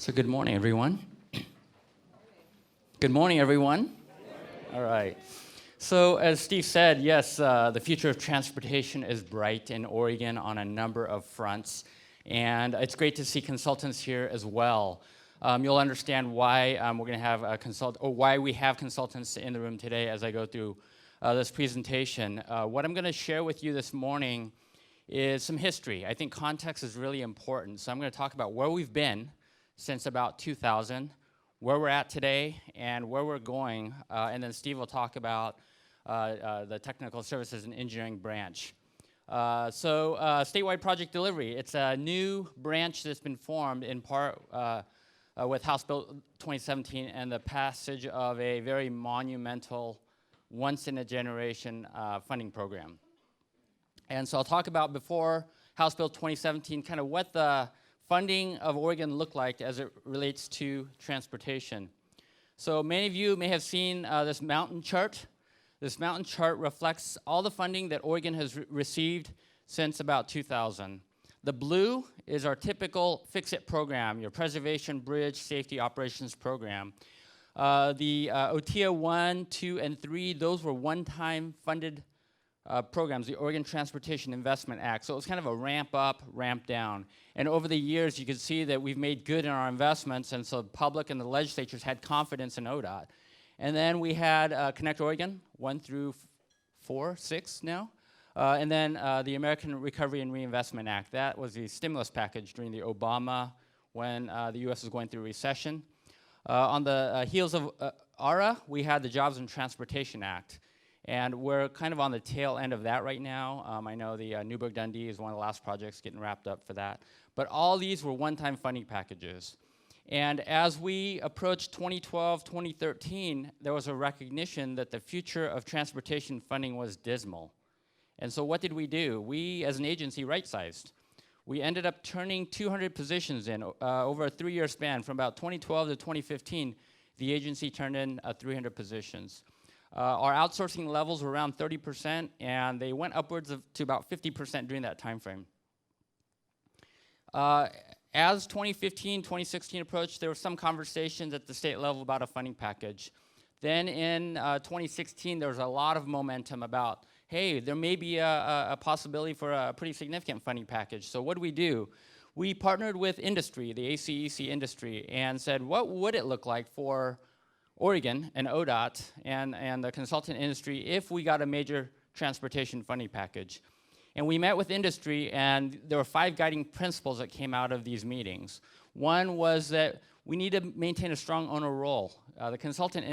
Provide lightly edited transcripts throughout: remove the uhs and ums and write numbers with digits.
So good morning, everyone. Good morning, everyone. All right. So as Steve said, yes, the future of transportation is bright in Oregon on a number of fronts, and it's great to see consultants here as well. You'll understand why we're going to have why we have consultants in the room today as I go through this presentation. What I'm going to share with you this morning is some history. I think context is really important, so I'm going to talk about where we've been since about 2000, where we're at today, and where we're going, and then Steve will talk about the technical services and engineering branch. Statewide project delivery, it's a new branch that's been formed in part with House Bill 2017 and the passage of a very monumental, once-in-a-generation funding program. And so I'll talk about before House Bill 2017, kind of what the funding of Oregon looked like as it relates to transportation. So many of you may have seen this mountain chart. This mountain chart reflects all the funding that Oregon has received since about 2000. The blue is our typical fix-it program, your Preservation Bridge Safety Operations Program. The OTIA 1, 2, and 3, those were one-time funded programs, the Oregon Transportation Investment Act. So it was kind of a ramp up, ramp down. And over the years, you can see that we've made good in our investments, and so the public and the legislatures had confidence in ODOT. And then we had Connect Oregon, 1 through 4, 6 now. And then the American Recovery and Reinvestment Act. That was the stimulus package during the Obama, when the U.S. was going through recession. On the heels of ARA, we had the Jobs and Transportation Act. And we're kind of on the tail end of that right now. I know the Newburgh-Dundee is one of the last projects getting wrapped up for that. But all these were one-time funding packages. And as we approached 2012, 2013, there was a recognition that the future of transportation funding was dismal. And so what did we do? We, as an agency, right-sized. We ended up turning 200 positions in over a 3-year span. From about 2012 to 2015, the agency turned in 300 positions. Our outsourcing levels were around 30%, and they went upwards to about 50% during that time frame. As 2015, 2016 approached, there were some conversations at the state level about a funding package. Then in 2016, there was a lot of momentum about, hey, there may be a possibility for a pretty significant funding package. So what do? We partnered with industry, the ACEC industry, and said, what would it look like for Oregon and ODOT and the consultant industry if we got a major transportation funding package? And we met with industry, and there were 5 guiding principles that came out of these meetings. One was that we need to maintain a strong owner role. The consultant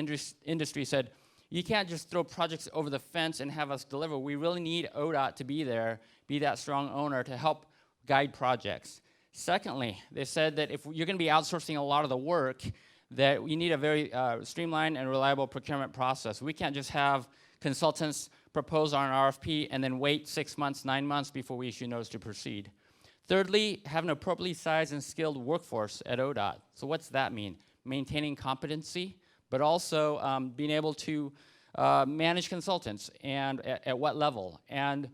industry said, you can't just throw projects over the fence and have us deliver. We really need ODOT to be there, be that strong owner to help guide projects. Secondly, they said that if you're going to be outsourcing a lot of the work, that we need a very streamlined and reliable procurement process. We can't just have consultants propose on an RFP and then wait 6 months, 9 months before we issue notice to proceed. Thirdly, have an appropriately sized and skilled workforce at ODOT. So what's that mean? Maintaining competency, but also being able to manage consultants, and at what level. And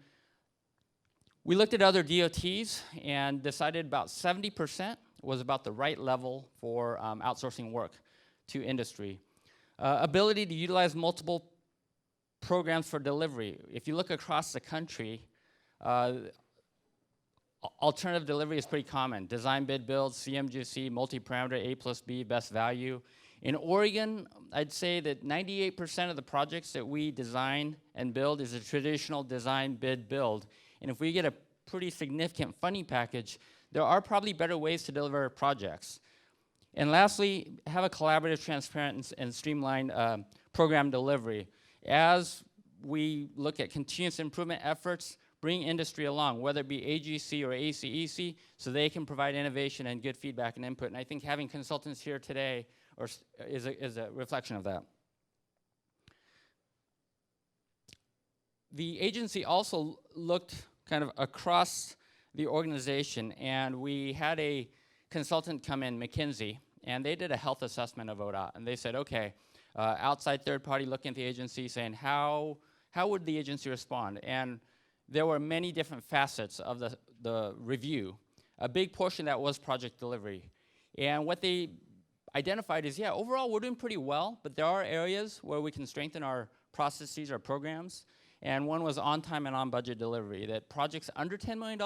we looked at other DOTs and decided about 70% was about the right level for outsourcing work to industry. Ability to utilize multiple programs for delivery. If you look across the country, alternative delivery is pretty common. Design, bid, build, CMGC, multi-parameter, A plus B, best value. In Oregon, I'd say that 98% of the projects that we design and build is a traditional design, bid, build. And if we get a pretty significant funding package, there are probably better ways to deliver projects. And lastly, have a collaborative, transparent, and streamlined program delivery. As we look at continuous improvement efforts, bring industry along, whether it be AGC or ACEC, so they can provide innovation and good feedback and input. And I think having consultants here today is a reflection of that. The agency also looked kind of across the organization, and we had a consultant come in, McKinsey, and they did a health assessment of ODOT, and they said, okay, outside third party looking at the agency saying, how would the agency respond? And there were many different facets of the review. A big portion of that was project delivery. And what they identified is, yeah, overall we're doing pretty well, but there are areas where we can strengthen our processes, our programs. And one was on-time and on-budget delivery, that projects under $10 million,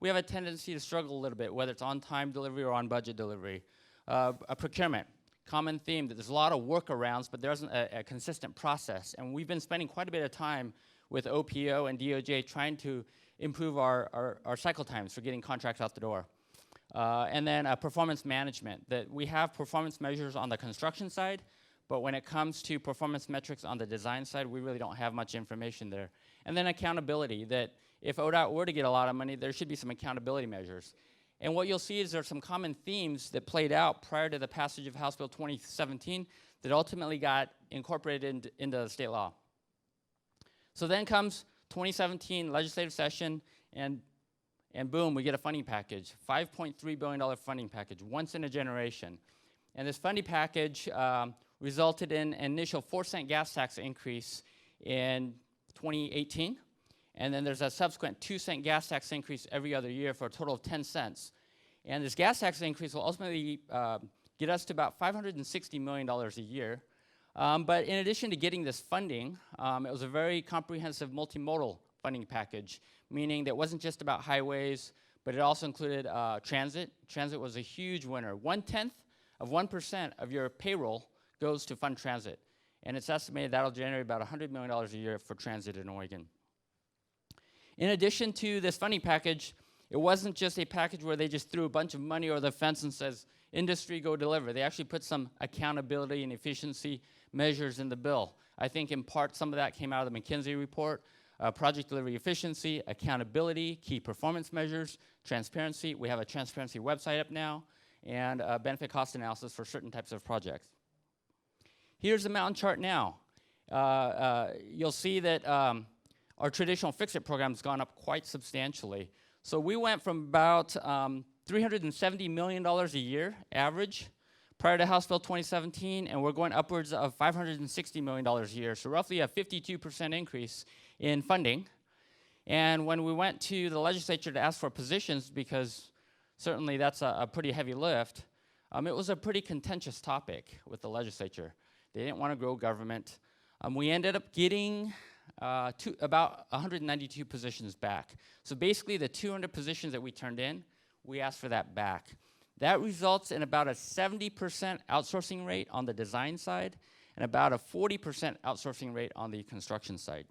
we have a tendency to struggle a little bit, whether it's on-time delivery or on-budget delivery. A procurement, common theme, that there's a lot of workarounds, but there isn't a consistent process. And we've been spending quite a bit of time with OPO and DOJ trying to improve our cycle times for getting contracts out the door. And then performance management, that we have performance measures on the construction side, but when it comes to performance metrics on the design side, we really don't have much information there. And then accountability, that if ODOT were to get a lot of money, there should be some accountability measures. And what you'll see is there are some common themes that played out prior to the passage of House Bill 2017 that ultimately got incorporated into the state law. So then comes 2017 legislative session, and boom, we get a funding package, $5.3 billion funding package, once in a generation. And this funding package resulted in an initial 4-cent gas tax increase in 2018. And then there's a subsequent 2-cent gas tax increase every other year for a total of 10 cents. And this gas tax increase will ultimately get us to about $560 million a year. But in addition to getting this funding, it was a very comprehensive multimodal funding package, meaning that it wasn't just about highways, but it also included transit. Transit was a huge winner. 1/10 of 1% of your payroll goes to fund transit. And it's estimated that'll generate about $100 million a year for transit in Oregon. In addition to this funding package, it wasn't just a package where they just threw a bunch of money over the fence and says, industry, go deliver. They actually put some accountability and efficiency measures in the bill. I think in part some of that came out of the McKinsey report. Project delivery efficiency, accountability, key performance measures, transparency. We have a transparency website up now, and benefit cost analysis for certain types of projects. Here's the mountain chart now. You'll see that our traditional fix-it program has gone up quite substantially. So we went from about $370 million a year average prior to House Bill 2017, and we're going upwards of $560 million a year, so roughly a 52% increase in funding. And when we went to the legislature to ask for positions, because certainly that's a pretty heavy lift, it was a pretty contentious topic with the legislature. They didn't want to grow government. We ended up getting about 192 positions back. So basically the 200 positions that we turned in, we asked for that back. That results in about a 70% outsourcing rate on the design side and about a 40% outsourcing rate on the construction side.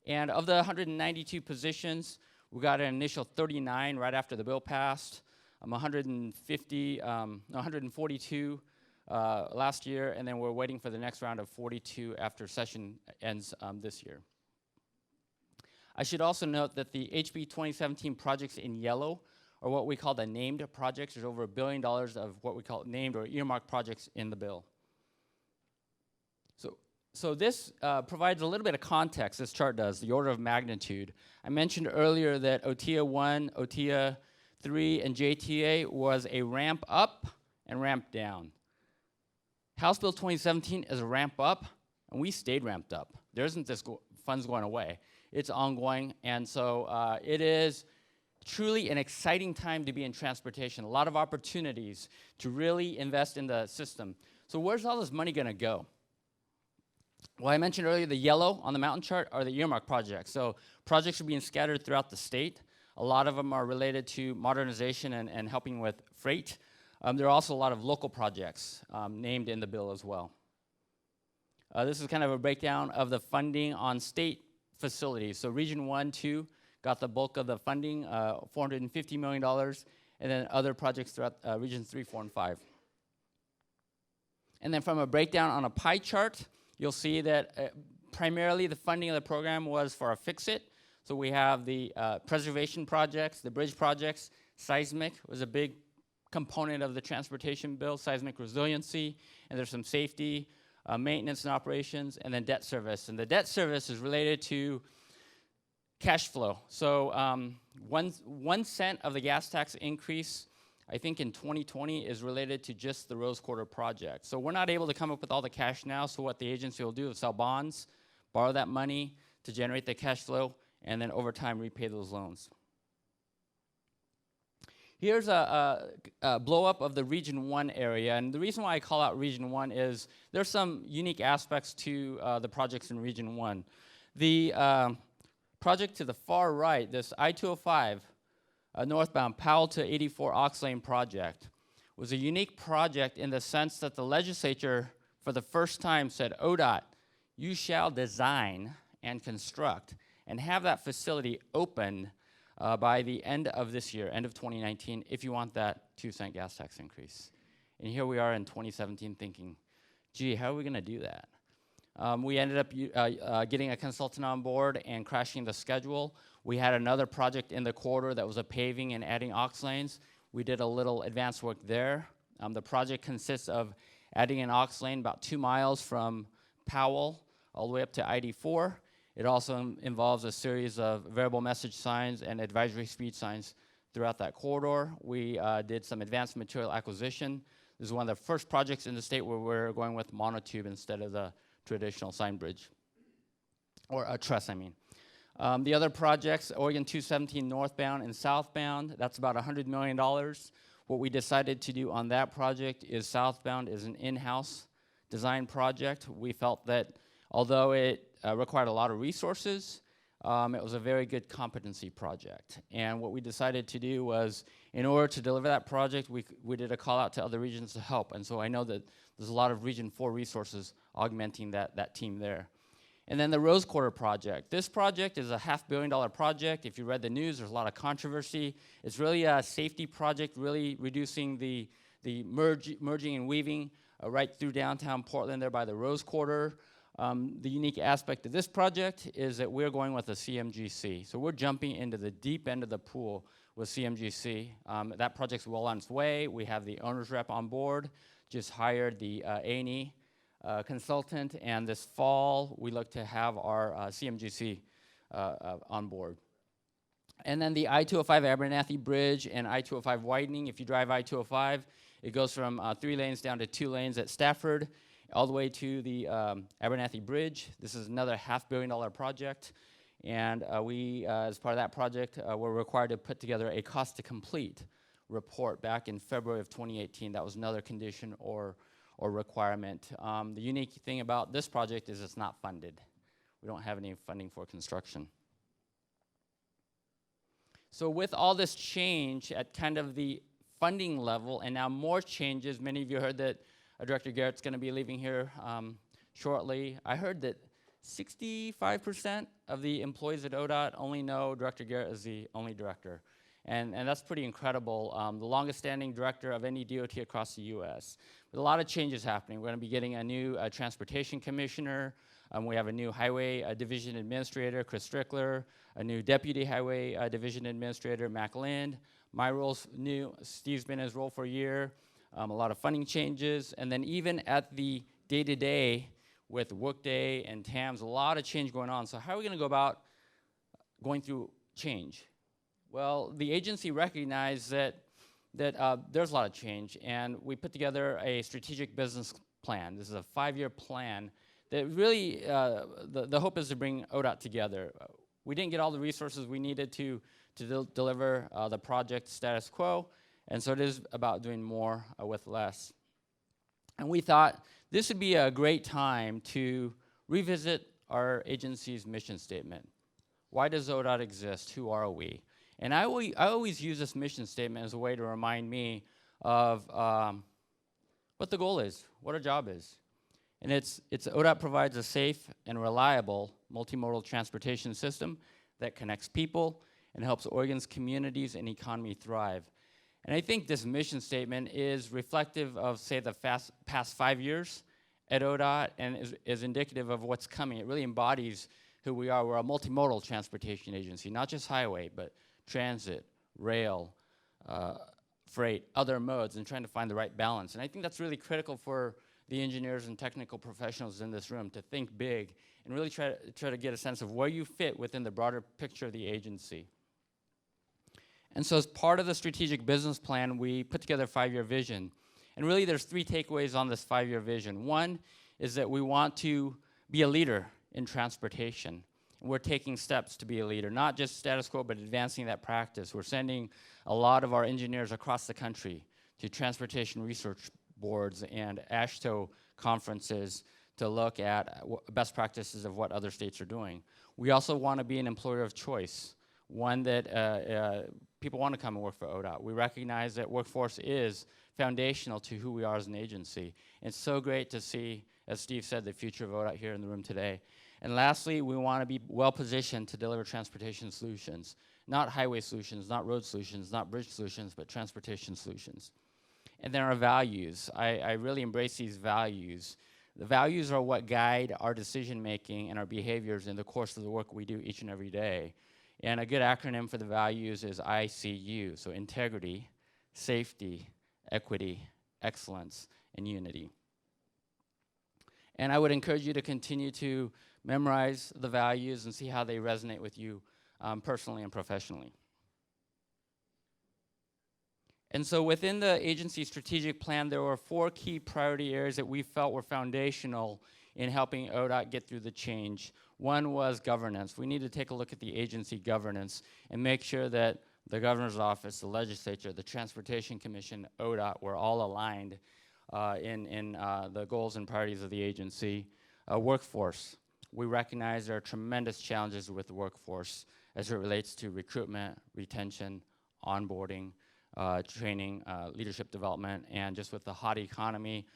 And of the 192 positions, we got an initial 39 right after the bill passed, 142 last year, and then we're waiting for the next round of 42 after session ends this year. I should also note that the HB 2017 projects in yellow are what we call the named projects. There's over $1 billion of what we call named or earmarked projects in the bill. So this provides a little bit of context, this chart does, the order of magnitude. I mentioned earlier that OTIA 1, OTIA 3, and JTA was a ramp up and ramp down. House Bill 2017 is a ramp up, and we stayed ramped up. There isn't this funds going away. It's ongoing, and so it is truly an exciting time to be in transportation. A lot of opportunities to really invest in the system. So where's all this money going to go? Well, I mentioned earlier the yellow on the mountain chart are the earmark projects. So projects are being scattered throughout the state. A lot of them are related to modernization and helping with freight. There are also a lot of local projects named in the bill as well. This is kind of a breakdown of the funding on state facilities. So Region 1, 2 got the bulk of the funding, $450 million, and then other projects throughout Regions 3, 4, and 5. And then from a breakdown on a pie chart, you'll see that primarily the funding of the program was for a fix-it. So we have the preservation projects, the bridge projects. Seismic was a big component of the transportation bill, seismic resiliency, and there's some safety, maintenance and operations, and then debt service. And the debt service is related to cash flow. So 1 cent of the gas tax increase, I think in 2020, is related to just the Rose Quarter project. So we're not able to come up with all the cash now, so what the agency will do is sell bonds, borrow that money to generate the cash flow, and then over time repay those loans. Here's a blow-up of the Region 1 area, and the reason why I call out Region 1 is there's some unique aspects to the projects in Region 1. The project to the far right, this I-205 northbound Powell to 84 Ox Lane project, was a unique project in the sense that the legislature, for the first time, said, ODOT, you shall design and construct and have that facility open by the end of this year, end of 2019, if you want that 2-cent gas tax increase. And here we are in 2017 thinking, gee, how are we going to do that? We ended up getting a consultant on board and crashing the schedule. We had another project in the corridor that was a paving and adding ox lanes. We did a little advanced work there. The project consists of adding an ox lane about 2 miles from Powell all the way up to ID4. It also involves a series of variable message signs and advisory speed signs throughout that corridor. We did some advanced material acquisition. This is one of the first projects in the state where we're going with monotube instead of the traditional sign bridge, or a truss, I mean. The other projects, Oregon 217 northbound and southbound, that's about $100 million. What we decided to do on that project is southbound is an in-house design project. We felt that although it required a lot of resources, it was a very good competency project. And what we decided to do was, in order to deliver that project, we did a call out to other regions to help. And so I know that there's a lot of Region 4 resources augmenting that team there. And then the Rose Quarter project. This project is a $500 million project. If you read the news, there's a lot of controversy. It's really a safety project, really reducing the merging and weaving right through downtown Portland there by the Rose Quarter. The unique aspect of this project is that we're going with a CMGC. So we're jumping into the deep end of the pool with CMGC. That project's well on its way. We have the owner's rep on board, just hired the A&E consultant, and this fall we look to have our CMGC on board. And then the I-205 Abernathy Bridge and I-205 widening. If you drive I-205, it goes from 3 lanes down to 2 lanes at Stafford, all the way to the Abernathy Bridge. This is another $500 million project, and we, as part of that project, were required to put together a cost to complete report back in February of 2018. That was another condition or requirement. The unique thing about this project is it's not funded. We don't have any funding for construction. So with all this change at kind of the funding level, and now more changes, many of you heard that Director Garrett's going to be leaving here shortly. I heard that 65% of the employees at ODOT only know Director Garrett as the only director. And that's pretty incredible. The longest standing director of any DOT across the US. With a lot of changes happening. We're going to be getting a new transportation commissioner. We have a new highway division administrator, Chris Strickler, a new deputy highway division administrator, Mac Lind. My role's new. Steve's been in his role for a year. A lot of funding changes. And then even at the day-to-day with Workday and TAMS, a lot of change going on. So how are we going to go about going through change? Well, the agency recognized that there's a lot of change, and we put together a strategic business plan. This is a 5-year plan that really, the hope is to bring ODOT together. We didn't get all the resources we needed to deliver the project status quo, and so it is about doing more with less. And we thought this would be a great time to revisit our agency's mission statement. Why does ODOT exist? Who are we? And I always use this mission statement as a way to remind me of what the goal is, what our job is. And it's ODOT provides a safe and reliable multimodal transportation system that connects people and helps Oregon's communities and economy thrive. And I think this mission statement is reflective of, say, the past 5 years at ODOT and is indicative of what's coming. It really embodies who we are. We're a multimodal transportation agency, not just highway, but transit, rail, freight, other modes, and trying to find the right balance. And I think that's really critical for the engineers and technical professionals in this room to think big and really try to get a sense of where you fit within the broader picture of the agency. And so as part of the strategic business plan, we put together a 5-year vision. And really there's 3 takeaways on this 5-year vision. One is that we want to be a leader in transportation. We're taking steps to be a leader, not just status quo, but advancing that practice. We're sending a lot of our engineers across the country to transportation research boards and AASHTO conferences to look at best practices of what other states are doing. We also want to be an employer of choice, one that people want to come and work for ODOT. We recognize that workforce is foundational to who we are as an agency. It's so great to see, as Steve said, the future of ODOT here in the room today. And lastly, we want to be well-positioned to deliver transportation solutions, not highway solutions, not road solutions, not bridge solutions, but transportation solutions. And then our values. I really embrace these values. The values are what guide our decision-making and our behaviors in the course of the work we do each and every day. And a good acronym for the values is ICU, so integrity, safety, equity, excellence, and unity. And I would encourage you to continue to memorize the values and see how they resonate with you personally and professionally. And so within the agency strategic plan, there were 4 key priority areas that we felt were foundational in helping ODOT get through the change. One was governance. We need to take a look at the agency governance and make sure that the governor's office, the legislature, the Transportation Commission, ODOT, were all aligned in the goals and priorities of the agency. Workforce. We recognize there are tremendous challenges with the workforce as it relates to recruitment, retention, onboarding, training, leadership development, and just with the hot economy,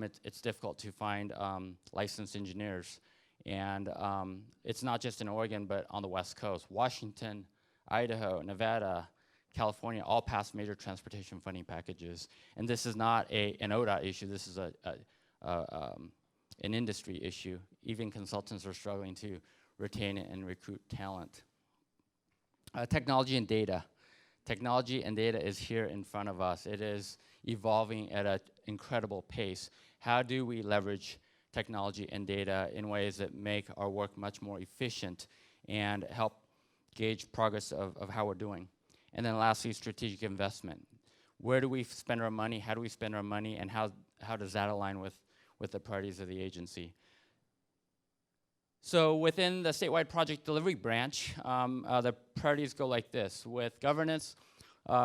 it's difficult to find licensed engineers. And it's not just in Oregon, but on the West Coast. Washington, Idaho, Nevada, California all passed major transportation funding packages. And this is not an ODOT issue, this is an industry issue. Even consultants are struggling to retain and recruit talent. Technology and data. Technology and data is here in front of us. It is evolving at an incredible pace. How do we leverage technology and data in ways that make our work much more efficient and help gauge progress of how we're doing? And then lastly, strategic investment. Where do we spend our money? How do we spend our money? And how does that align with the priorities of the agency? So within the statewide project delivery branch, the priorities go like this. With governance,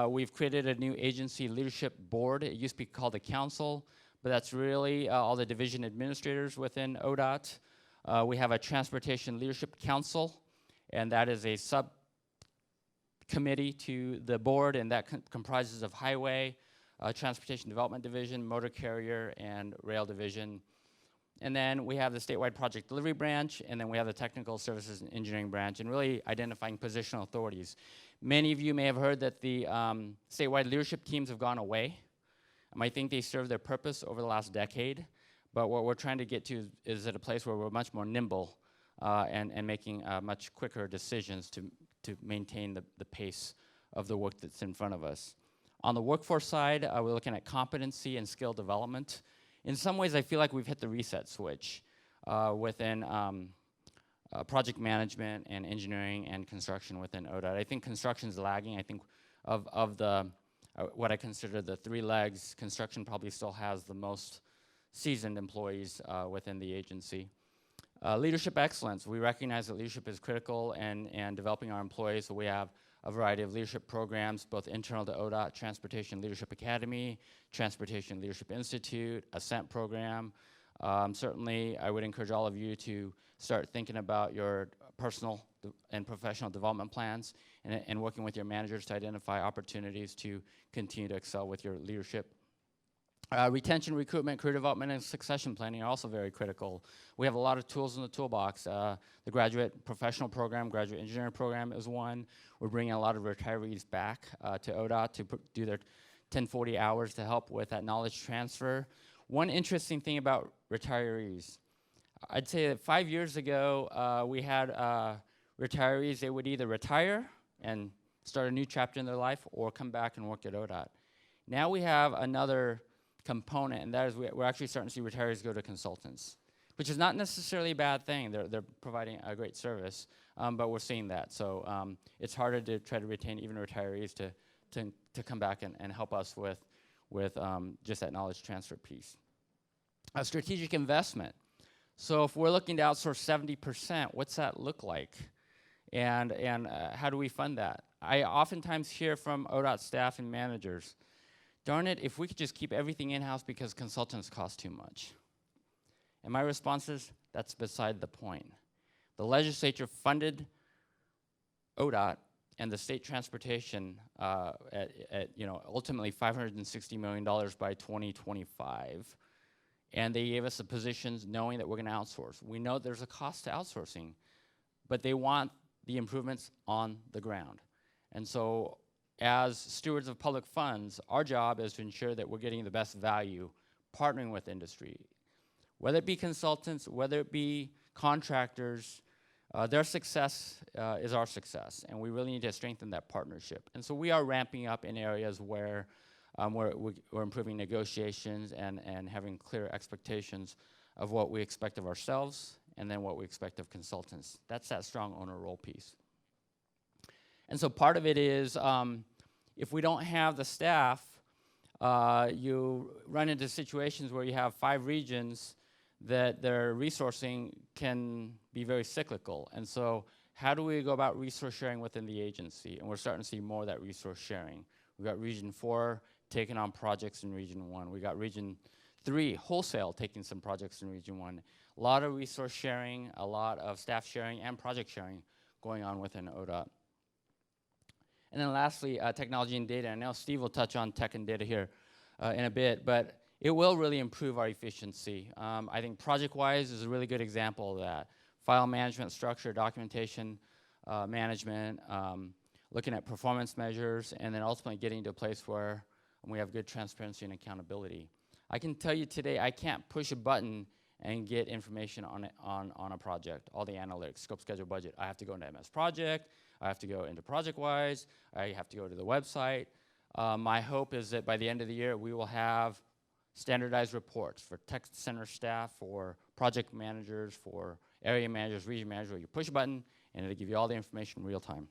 we've created a new agency leadership board. It used to be called the council, but that's really all the division administrators within ODOT. We have a transportation leadership council, and that is a subcommittee to the board, and that comprises of highway, transportation development division, motor carrier, and rail division. And then we have the statewide project delivery branch, and then we have the technical services and engineering branch, and really identifying positional authorities. Many of you may have heard that the statewide leadership teams have gone away. I think they served their purpose over the last decade, but what we're trying to get to is at a place where we're much more nimble and making much quicker decisions to maintain the pace of the work that's in front of us. On the workforce side, we're looking at competency and skill development. In some ways, I feel like we've hit the reset switch within project management and engineering and construction within ODOT. I think construction's lagging. I think of the what I consider the 3 legs, construction probably still has the most seasoned employees within the agency. Leadership excellence. We recognize that leadership is critical and developing our employees, so we have a variety of leadership programs, both internal to ODOT, Transportation Leadership Academy, Transportation Leadership Institute, Ascent program. Certainly, I would encourage all of you to start thinking about your personal and professional development plans and working with your managers to identify opportunities to continue to excel with your leadership. Retention, recruitment, career development, and succession planning are also very critical. We have a lot of tools in the toolbox. The graduate professional program, graduate engineering program is one. We're bringing a lot of retirees back to ODOT to do their 1040 hours to help with that knowledge transfer. One interesting thing about retirees, I'd say that 5 years ago, we had retirees, they would either retire and start a new chapter in their life or come back and work at ODOT. Now we have another component, and that is we're actually starting to see retirees go to consultants, which is not necessarily a bad thing. They're providing a great service, but we're seeing that. So it's harder to try to retain even retirees to come back and help us with just that knowledge transfer piece. A strategic investment. So if we're looking to outsource 70%, what's that look like? And how do we fund that? I oftentimes hear from ODOT staff and managers, darn it, if we could just keep everything in-house because consultants cost too much. And my response is, that's beside the point. The legislature funded ODOT and the state transportation at ultimately $560 million by 2025. And they gave us the positions knowing that we're going to outsource. We know there's a cost to outsourcing, but they want the improvements on the ground. And so as stewards of public funds, our job is to ensure that we're getting the best value, partnering with industry. Whether it be consultants, whether it be contractors, their success is our success, and we really need to strengthen that partnership. And so we are ramping up in areas where we're improving negotiations and having clear expectations of what we expect of ourselves and then what we expect of consultants. That's that strong owner role piece. And so part of it is if we don't have the staff, you run into situations where you have 5 regions that their resourcing can be very cyclical. And so how do we go about resource sharing within the agency? And we're starting to see more of that resource sharing. We've got Region 4 taking on projects in Region 1. We got Region 3, wholesale, taking some projects in Region 1. A lot of resource sharing, a lot of staff sharing, and project sharing going on within ODOT. And then lastly, technology and data. I know Steve will touch on tech and data here in a bit, but it will really improve our efficiency. I think ProjectWise is a really good example of that. File management structure, documentation management, looking at performance measures, and then ultimately getting to a place where we have good transparency and accountability. I can tell you today, I can't push a button and get information on a project, all the analytics, scope, schedule, budget. I have to go into MS Project, I have to go into ProjectWise, I have to go to the website. My hope is that by the end of the year, we will have standardized reports for tech center staff, for project managers, for area managers, region managers, where you push a button and it'll give you all the information in real time.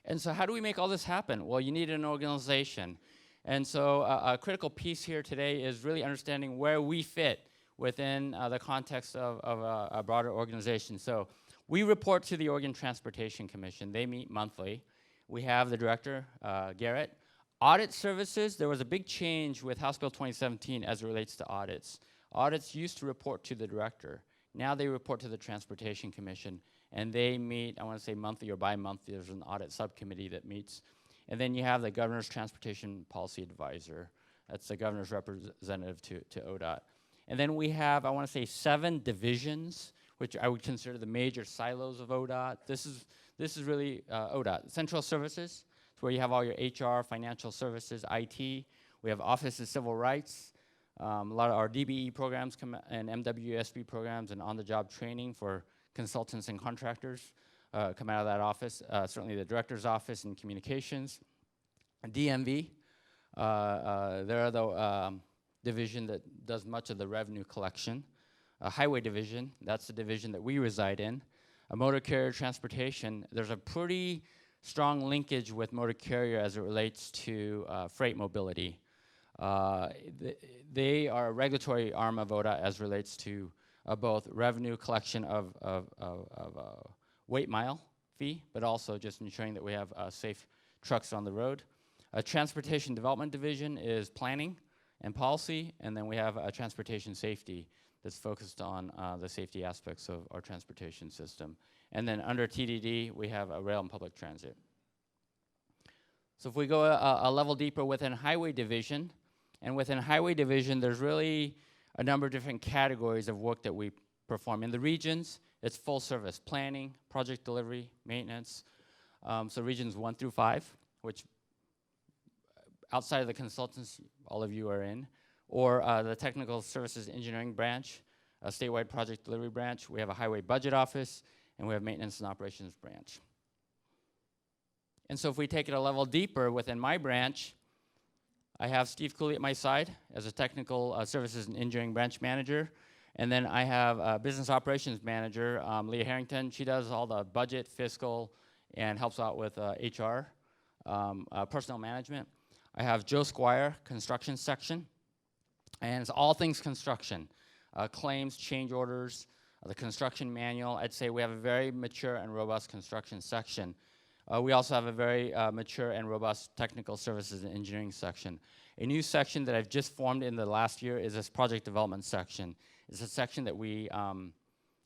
And so how do we make all this happen? Well, you need an organization. And so a critical piece here today is really understanding where we fit within the context of a broader organization. So we report to the Oregon Transportation Commission. They meet monthly. We have the director, Garrett. Audit services, there was a big change with House Bill 2017 as it relates to audits. Audits used to report to the director. Now they report to the Transportation Commission, and they meet, I want to say monthly or bi-monthly. There's an audit subcommittee that meets. And then you have the Governor's Transportation Policy Advisor. That's the Governor's representative to ODOT. And then we have, I want to say, 7 divisions, which I would consider the major silos of ODOT. This is really ODOT. Central Services, it's where you have all your HR, financial services, IT. We have Office of Civil Rights. A lot of our DBE programs and MWSB programs and on-the-job training for consultants and contractors come out of that office. Certainly the director's office and communications. DMV, they're the division that does much of the revenue collection. Highway division, that's the division that we reside in. A motor carrier transportation, there's a pretty strong linkage with motor carrier as it relates to freight mobility. They are a regulatory arm of ODOT as relates to both revenue collection of weight mile fee, but also just ensuring that we have safe trucks on the road. A transportation development division is planning and policy, and then we have a transportation safety that's focused on the safety aspects of our transportation system. And then under TDD, we have a rail and public transit. So if we go a level deeper within highway division, and within highway division, there's really a number of different categories of work that we perform. In the regions, it's full service, planning, project delivery, maintenance. So regions 1 through 5, which outside of the consultants, all of you are in, or the technical services engineering branch, a statewide project delivery branch. We have a highway budget office, and we have maintenance and operations branch. And so if we take it a level deeper within my branch, I have Steve Cooley at my side as a technical services and engineering branch manager. And then I have a business operations manager, Leah Harrington. She does all the budget, fiscal, and helps out with HR, personnel management. I have Joe Squire, construction section, and it's all things construction. claims, change orders, the construction manual. I'd say we have a very mature and robust construction section. We also have a very mature and robust technical services and engineering section. A new section that I've just formed in the last year is this project development section. It's a section that we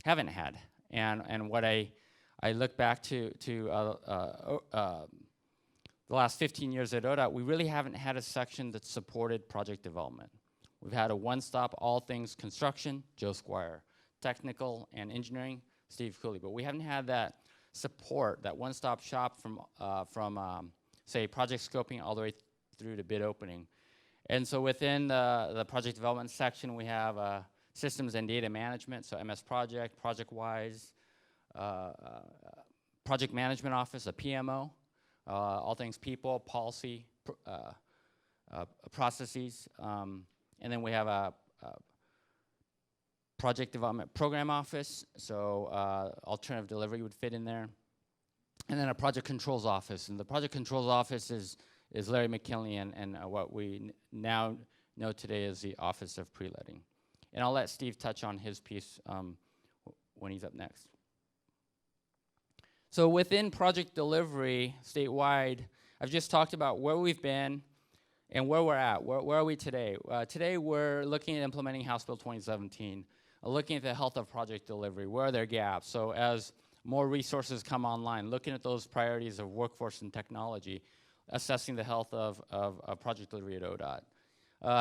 haven't had. And what I look back to the last 15 years at ODOT, we really haven't had a section that supported project development. We've had a one-stop, all things construction, Joe Squire, technical and engineering, Steve Cooley. But we haven't had that support, that one-stop shop from say, project scoping all the way through to bid opening. And so within the project development section, we have systems and data management, so MS Project, ProjectWise, Project Management Office, a PMO, all things people, policy, processes, and then we have a Project Development Program Office, so alternative delivery would fit in there, and then a Project Controls Office. And the Project Controls Office is Larry McKinley and what we now know today as the Office of Pre-Letting. And I'll let Steve touch on his piece when he's up next. So within project delivery statewide, I've just talked about where we've been and where we're at. Where are we today? Today we're looking at implementing House Bill 2017, looking at the health of project delivery. Where are there gaps? So as more resources come online, looking at those priorities of workforce and technology, assessing the health of project delivery at ODOT.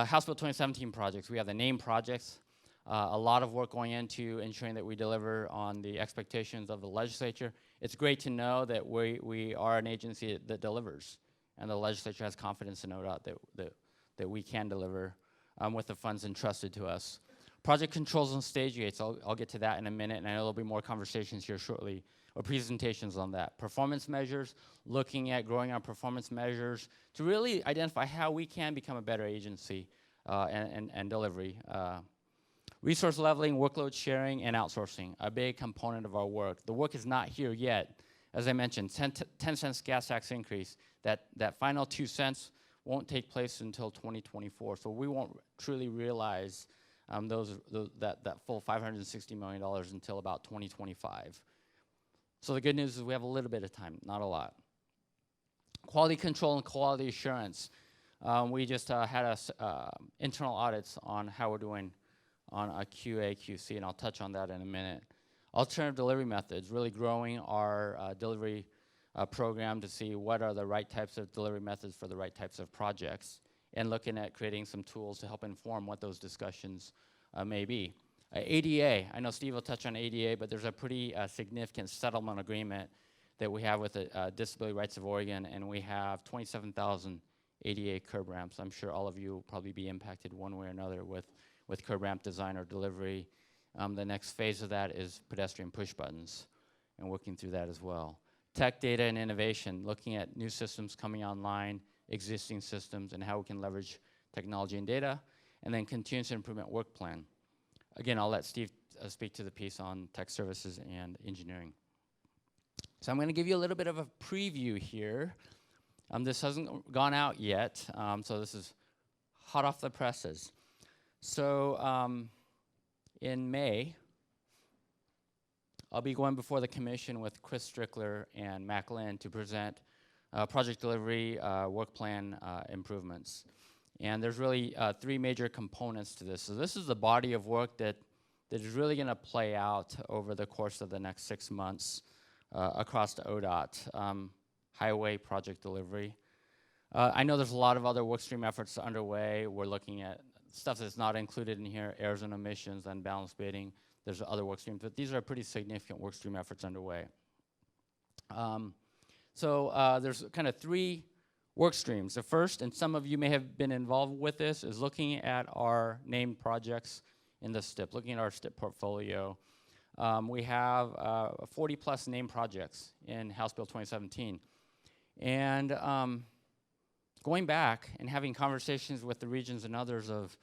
House Bill 2017 projects, we have the named projects, a lot of work going into ensuring that we deliver on the expectations of the legislature. It's great to know that we are an agency that delivers, and the legislature has confidence in ODOT that we can deliver with the funds entrusted to us. Project controls and stage gates, I'll get to that in a minute, and I know there'll be more conversations here shortly, or presentations on that. Performance measures, looking at growing our performance measures to really identify how we can become a better agency and delivery. Resource leveling, workload sharing, and outsourcing, a big component of our work. The work is not here yet. As I mentioned, 10 cents gas tax increase. That final 2 cents won't take place until 2024, so we won't truly realize that full $560 million until about 2025. So the good news is we have a little bit of time, not a lot. Quality control and quality assurance. We just had internal audits on how we're doing on a QA, QC, and I'll touch on that in a minute. Alternative delivery methods, really growing our delivery program to see what are the right types of delivery methods for the right types of projects, and looking at creating some tools to help inform what those discussions may be. ADA, I know Steve will touch on ADA, but there's a pretty significant settlement agreement that we have with the Disability Rights of Oregon, and we have 27,000 ADA curb ramps. I'm sure all of you will probably be impacted one way or another with curb ramp design or delivery. The next phase of that is pedestrian push buttons, and working through that as well. Tech, data, and innovation, looking at new systems coming online, existing systems, and how we can leverage technology and data, and then continuous improvement work plan. Again, I'll let Steve speak to the piece on tech services and engineering. So I'm going to give you a little bit of a preview here. This hasn't gone out yet, so this is hot off the presses. So in May, I'll be going before the commission with Chris Strickler and Mac Lynn to present project delivery work plan improvements. And there's really 3 major components to this. So this is the body of work that is really going to play out over the course of the next 6 months across the ODOT. Highway project delivery. I know there's a lot of other workstream efforts underway. We're looking at stuff that's not included in here, errors and omissions, unbalanced bidding. There's other workstreams, but these are pretty significant workstream efforts underway. There's kind of 3 work streams. The first, and some of you may have been involved with this, is looking at our named projects in the STIP, looking at our STIP portfolio. We have 40 plus named projects in House Bill 2017. And going back and having conversations with the regions and others of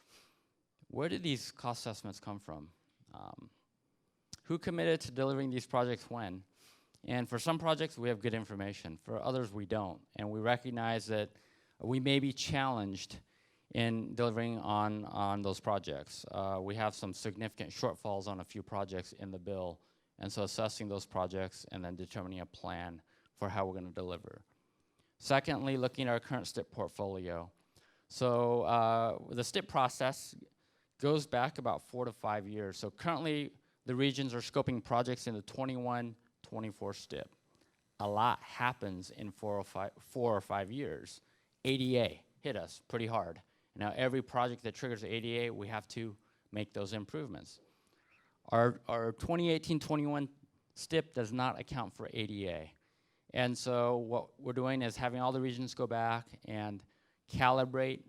where did these cost estimates come from? Who committed to delivering these projects when? And for some projects, we have good information. For others, we don't. And we recognize that we may be challenged in delivering on those projects. We have some significant shortfalls on a few projects in the bill, and so assessing those projects and then determining a plan for how we're going to deliver. Secondly, looking at our current STIP portfolio. So the STIP process goes back about 4 to 5 years. So currently, the regions are scoping projects in the 21-24 STIP. A lot happens in 4 or 5 years. ADA hit us pretty hard. Now, every project that triggers ADA, we have to make those improvements. Our 2018-21 STIP does not account for ADA. And so what we're doing is having all the regions go back and calibrate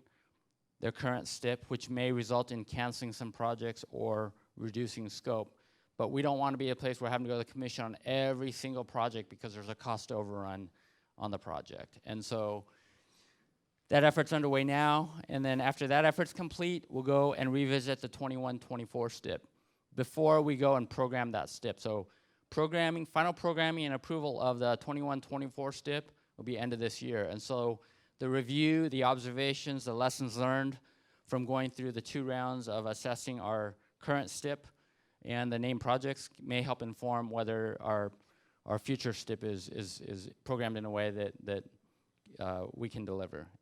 their current STIP, which may result in canceling some projects or reducing scope. But we don't want to be a place where we're having to go to the commission on every single project because there's a cost overrun on the project. And so that effort's underway now, and then after that effort's complete, we'll go and revisit the 21-24 STIP before we go and program that STIP. So final programming and approval of the 21-24 STIP will be end of this year. And so the review, the observations, the lessons learned from going through the 2 rounds of assessing our current STIP and the named projects may help inform whether our future STIP is programmed in a way that we can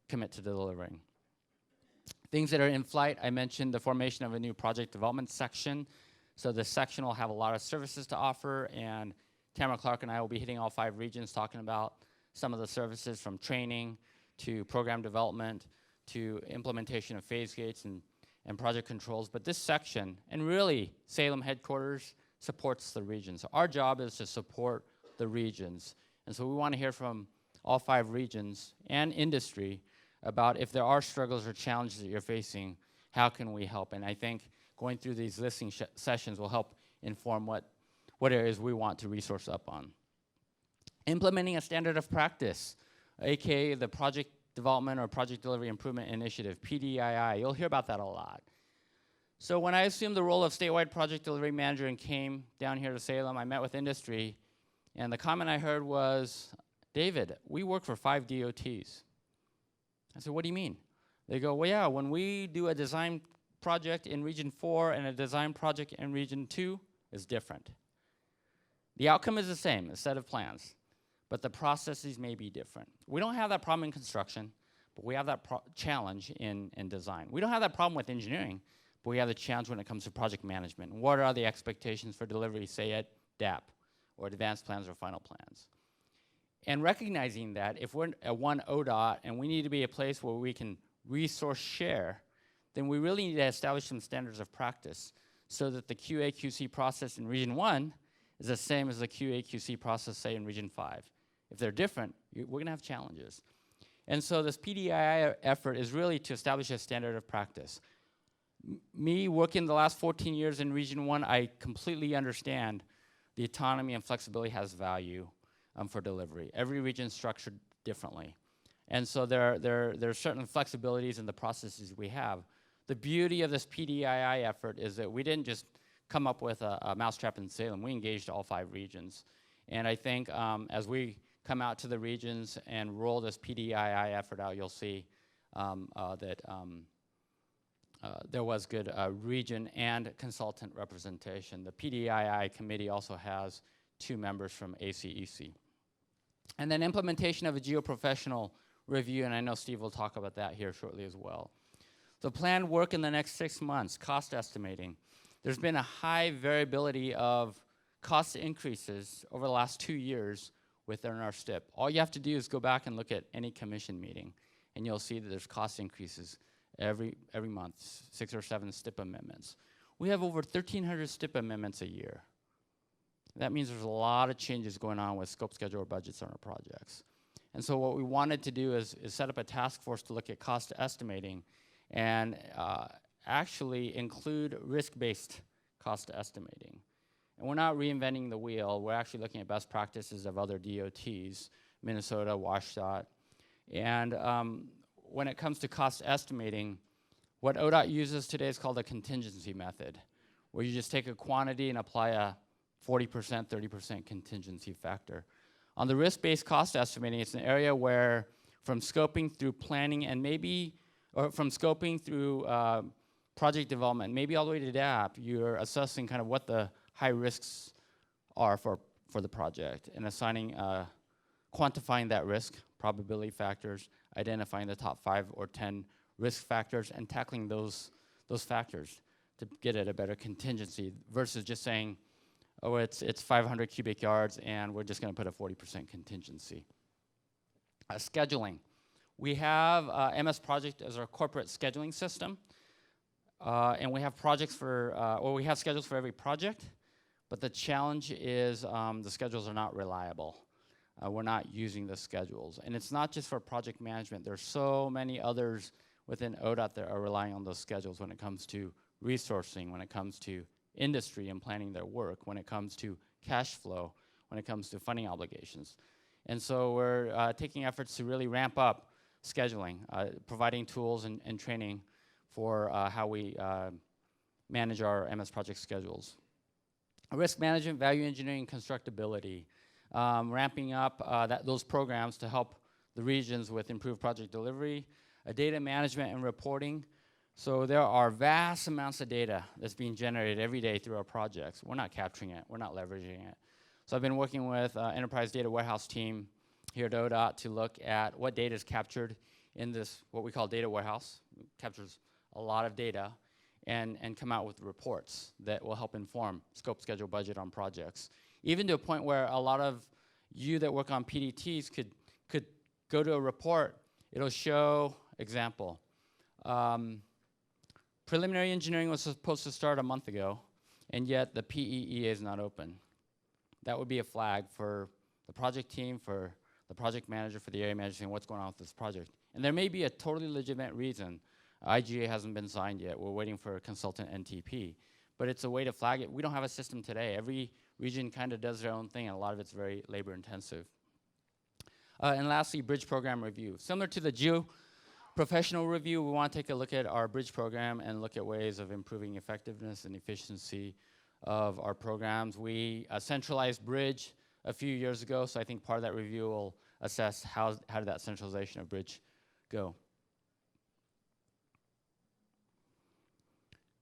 commit to delivering. Things that are in flight, I mentioned the formation of a new project development section. So this section will have a lot of services to offer, and Tamara Clark and I will be hitting all 5 regions talking about some of the services from training to program development to implementation of phase gates and project controls. But this section, and really Salem headquarters, supports the regions. So our job is to support the regions. And so we want to hear from all 5 regions and industry about if there are struggles or challenges that you're facing, how can we help? And I think going through these listening sessions will help inform what areas we want to resource up on. Implementing a standard of practice, aka the Project Development or Project Delivery Improvement Initiative, PDII. You'll hear about that a lot. So when I assumed the role of statewide project delivery manager and came down here to Salem, I met with industry, and the comment I heard was, David, we work for 5 DOTs. I said, what do you mean? They go, well, yeah, when we do a design project in Region 4 and a design project in Region 2, it's different. The outcome is the same, a set of plans, but the processes may be different. We don't have that problem in construction, but we have that challenge in design. We don't have that problem with engineering, but we have the challenge when it comes to project management. What are the expectations for delivery, say at DAP, or advanced plans or final plans? And recognizing that if we're at one ODOT and we need to be a place where we can resource share, then we really need to establish some standards of practice so that the QA/QC process in Region 1 is the same as the QA/QC process, say, in Region 5. If they're different, we're going to have challenges. And so this PDII effort is really to establish a standard of practice. Me working the last 14 years in Region 1, I completely understand the autonomy and flexibility has value for delivery. Every region is structured differently. And so there are certain flexibilities in the processes we have. The beauty of this PDII effort is that we didn't just come up with a mousetrap in Salem. We engaged all 5 regions. And I think as we come out to the regions and roll this PDII effort out, you'll see that there was good region and consultant representation. The PDII committee also has 2 members from ACEC. And then implementation of a geoprofessional review, and I know Steve will talk about that here shortly as well. The planned work in the next 6 months, cost estimating. There's been a high variability of cost increases over the last 2 years within our STIP. All you have to do is go back and look at any commission meeting, and you'll see that there's cost increases every month, 6 or 7 STIP amendments. We have over 1,300 STIP amendments a year. That means there's a lot of changes going on with scope, schedule, or budgets on our projects. And so what we wanted to do is set up a task force to look at cost estimating and actually include risk-based cost estimating. And we're not reinventing the wheel. We're actually looking at best practices of other DOTs, Minnesota, WashDOT. And when it comes to cost estimating, what ODOT uses today is called a contingency method, where you just take a quantity and apply a 40%, 30% contingency factor. On the risk-based cost estimating, it's an area where from scoping through planning and maybe or from scoping through project development, maybe all the way to DAP, you're assessing kind of what the high risks are for the project and assigning, quantifying that risk, probability factors, identifying the top 5 or 10 risk factors, and tackling those factors to get at a better contingency versus just saying, oh, it's 500 cubic yards and we're just going to put a 40% contingency. Scheduling. We have MS Project as our corporate scheduling system, and we have projects for, or we have schedules for every project, but the challenge is the schedules are not reliable. We're not using the schedules. And it's not just for project management. There's so many others within ODOT that are relying on those schedules when it comes to resourcing, when it comes to industry and planning their work, when it comes to cash flow, when it comes to funding obligations. And so we're taking efforts to really ramp up scheduling, providing tools and training for how we manage our MS project schedules. Risk management, value engineering, constructability. Ramping up those programs to help the regions with improved project delivery, data management and reporting. So there are vast amounts of data that's being generated every day through our projects. We're not capturing it. We're not leveraging it. So I've been working with Enterprise Data Warehouse team here at ODOT to look at what data is captured in this, what we call data warehouse. It captures a lot of data and come out with reports that will help inform scope, schedule, budget on projects. Even to a point where a lot of you that work on PDTs could go to a report. It'll show, example, preliminary engineering was supposed to start a month ago, and yet the PEEA is not open. That would be a flag for the project team, for the project manager, for the area manager, saying what's going on with this project. And there may be a totally legitimate reason. IGA hasn't been signed yet. We're waiting for a consultant NTP. But it's a way to flag it. We don't have a system today. Every region kind of does their own thing, and a lot of it's very labor intensive. And lastly, bridge program review. Similar to the geo-professional review, we want to take a look at our bridge program and look at ways of improving effectiveness and efficiency of our programs. We centralized bridge a few years ago, so I think part of that review will assess how did that centralization of bridge go.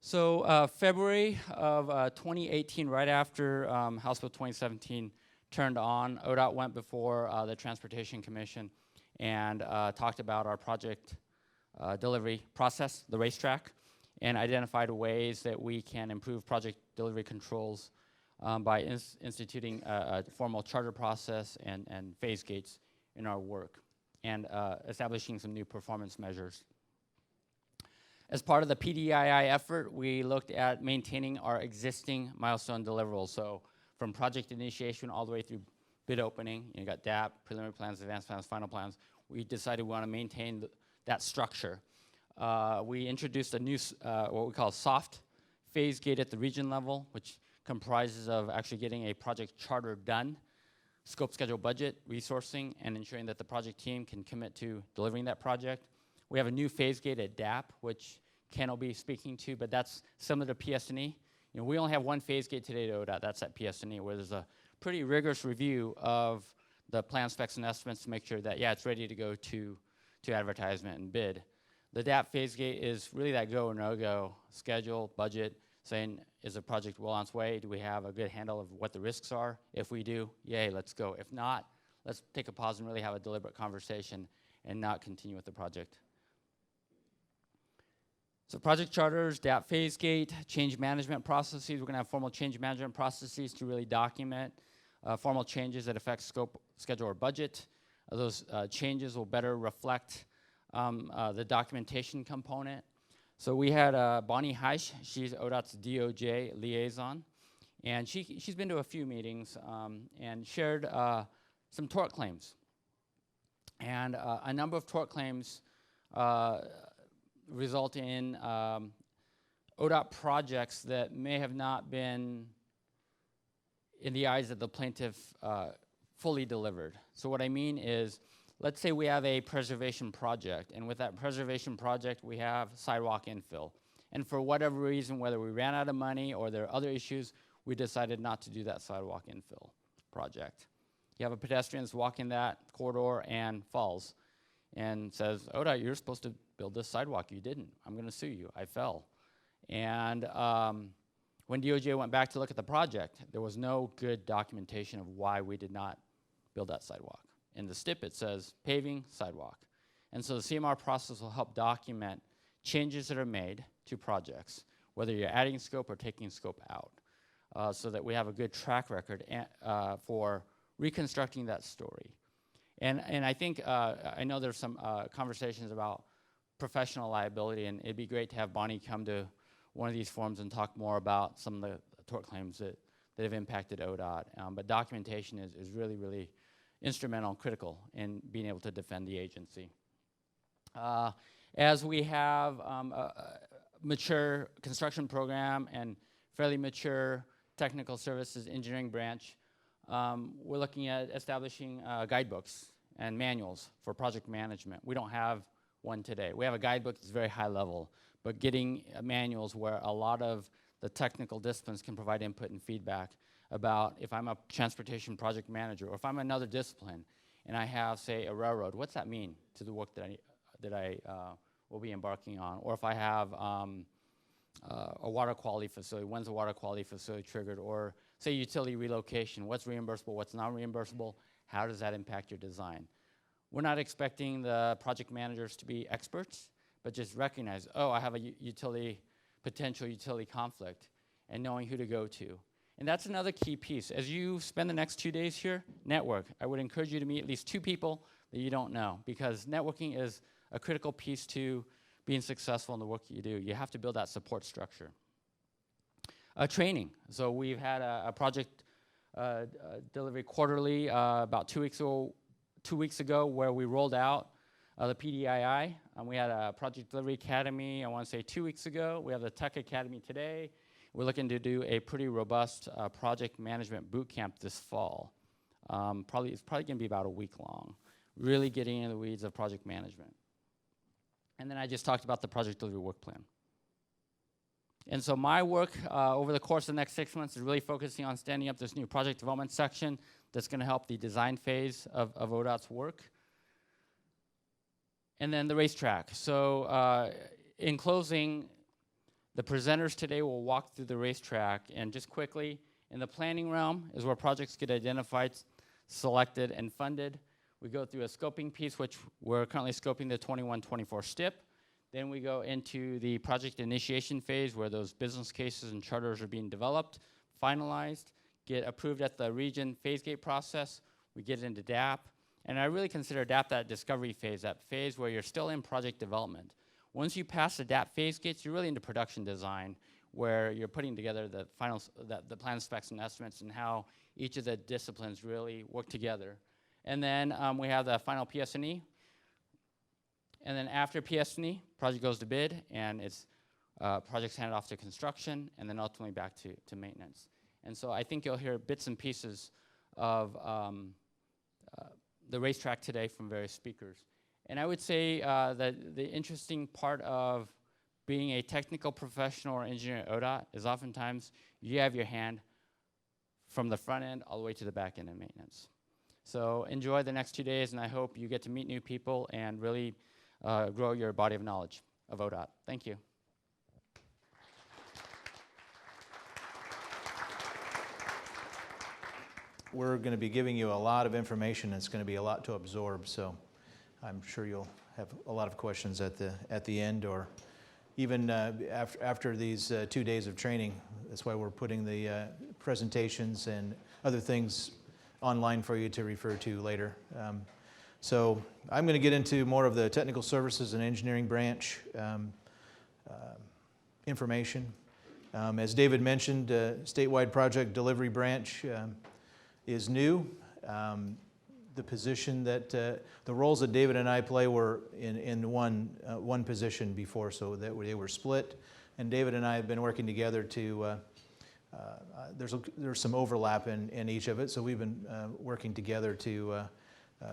So February of 2018, right after House Bill 2017 turned on, ODOT went before the Transportation Commission and talked about our project delivery process, the racetrack, and identified ways that we can improve project delivery controls by instituting a formal charter process and phase gates in our work, and establishing some new performance measures. As part of the PDII effort, we looked at maintaining our existing milestone deliverables. So from project initiation all the way through bid opening, you got DAP, preliminary plans, advanced plans, final plans. We decided we want to maintain that structure. We introduced a new, what we call a soft phase gate at the region level, which comprises of actually getting a project charter done, scope, schedule, budget, resourcing, and ensuring that the project team can commit to delivering that project. We have a new phase gate at DAP, which Ken will be speaking to, but that's similar to PS&E. You know, we only have one phase gate today to ODOT, that's at PS&E, where there's a pretty rigorous review of the plan specs and estimates to make sure that, yeah, it's ready to go to advertisement and bid. The DAP phase gate is really that go or no-go schedule, budget, saying, is the project well on its way? Do we have a good handle of what the risks are? If we do, yay, let's go. If not, let's take a pause and really have a deliberate conversation and not continue with the project. So project charters, DAP phase gate, change management processes. We're going to have formal change management processes to really document formal changes that affect scope, schedule, or budget. Those changes will better reflect the documentation component. So we had Bonnie Heisch. She's ODOT's DOJ liaison. And she's been to a few meetings and shared some tort claims. And a number of tort claims result in ODOT projects that may have not been, in the eyes of the plaintiff, fully delivered. So what I mean is, let's say we have a preservation project, and with that preservation project, we have sidewalk infill. And for whatever reason, whether we ran out of money or there are other issues, we decided not to do that sidewalk infill project. You have a pedestrian that's walking that corridor and falls. and says, ODOT, you're supposed to build this sidewalk. You didn't. I'm going to sue you. I fell. And when DOJ went back to look at the project, there was no good documentation of why we did not build that sidewalk. In the STIP, it says paving, sidewalk. And so the CMR process will help document changes that are made to projects, whether you're adding scope or taking scope out, so that we have a good track record for reconstructing that story. And I think, I know there's some conversations about professional liability, and it'd be great to have Bonnie come to one of these forums and talk more about some of the tort claims that have impacted ODOT. But documentation is really, really instrumental and critical in being able to defend the agency. As we have a mature construction program and fairly mature technical services engineering branch, we're looking at establishing guidebooks and manuals for project management. We don't have one today. We have a guidebook that's very high level, but getting manuals where a lot of the technical disciplines can provide input and feedback about if I'm a transportation project manager or if I'm another discipline and I have, say, a railroad, what's that mean to the work that I will be embarking on? Or if I have a water quality facility, when's the water quality facility triggered? Or say utility relocation, what's reimbursable, what's not reimbursable? How does that impact your design? We're not expecting the project managers to be experts, but just recognize, oh, I have a potential utility conflict, and knowing who to go to. And that's another key piece. As you spend the next 2 days here, network. I would encourage you to meet at least 2 people that you don't know, because networking is a critical piece to being successful in the work you do. You have to build that support structure. Training. So we've had a project delivery quarterly about 2 weeks ago where we rolled out the PDII. We had a Project Delivery Academy, I want to say 2 weeks ago. We have the Tech Academy today. We're looking to do a pretty robust project management boot camp this fall. It's probably going to be about a week long, really getting into the weeds of project management. And then I just talked about the project delivery work plan. And so my work over the course of the next 6 months is really focusing on standing up this new project development section that's going to help the design phase of ODOT's work. And then the racetrack. So in closing, the presenters today will walk through the racetrack, and just quickly, in the planning realm is where projects get identified, selected, and funded. We go through a scoping piece, which we're currently scoping the 21-24 STIP. Then we go into the project initiation phase where those business cases and charters are being developed, finalized, get approved at the region phase gate process. We get into DAP. And I really consider DAP that discovery phase, that phase where you're still in project development. Once you pass the DAP phase gates, you're really into production design, where you're putting together the final, the plan specs and estimates and how each of the disciplines really work together. And then we have the final PS&E. And then after PS&E, project goes to bid, and it's projects handed off to construction, and then ultimately back to maintenance. And so I think you'll hear bits and pieces of the racetrack today from various speakers. And I would say that the interesting part of being a technical professional or engineer at ODOT is oftentimes you have your hand from the front end all the way to the back end of maintenance. So enjoy the next 2 days, and I hope you get to meet new people and really grow your body of knowledge of ODOT. Thank you. We're going to be giving you a lot of information. It's going to be a lot to absorb, so I'm sure you'll have a lot of questions at the end, or even after these 2 days of training. That's why we're putting the presentations and other things online for you to refer to later. So I'm going to get into more of the technical services and engineering branch information. As David mentioned, statewide project delivery branch is new. The position that the roles that David and I play were in one position before, so that they were split. And David and I have been working together to. There's some overlap in each of it, so we've been working together to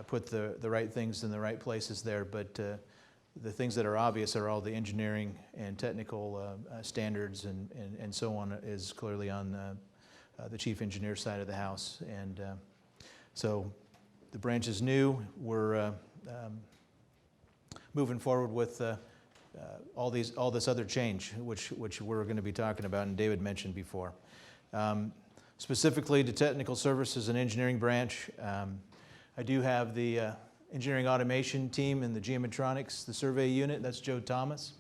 put the right things in the right places there. But the things that are obvious are all the engineering and technical standards and so on is clearly on the chief engineer side of the house. And so the branch is new. We're moving forward with all this other change, which we're going to be talking about, and David mentioned before. Specifically to technical services and engineering branch, I do have the engineering automation team in the geometronics, the survey unit. That's Joe Thomas.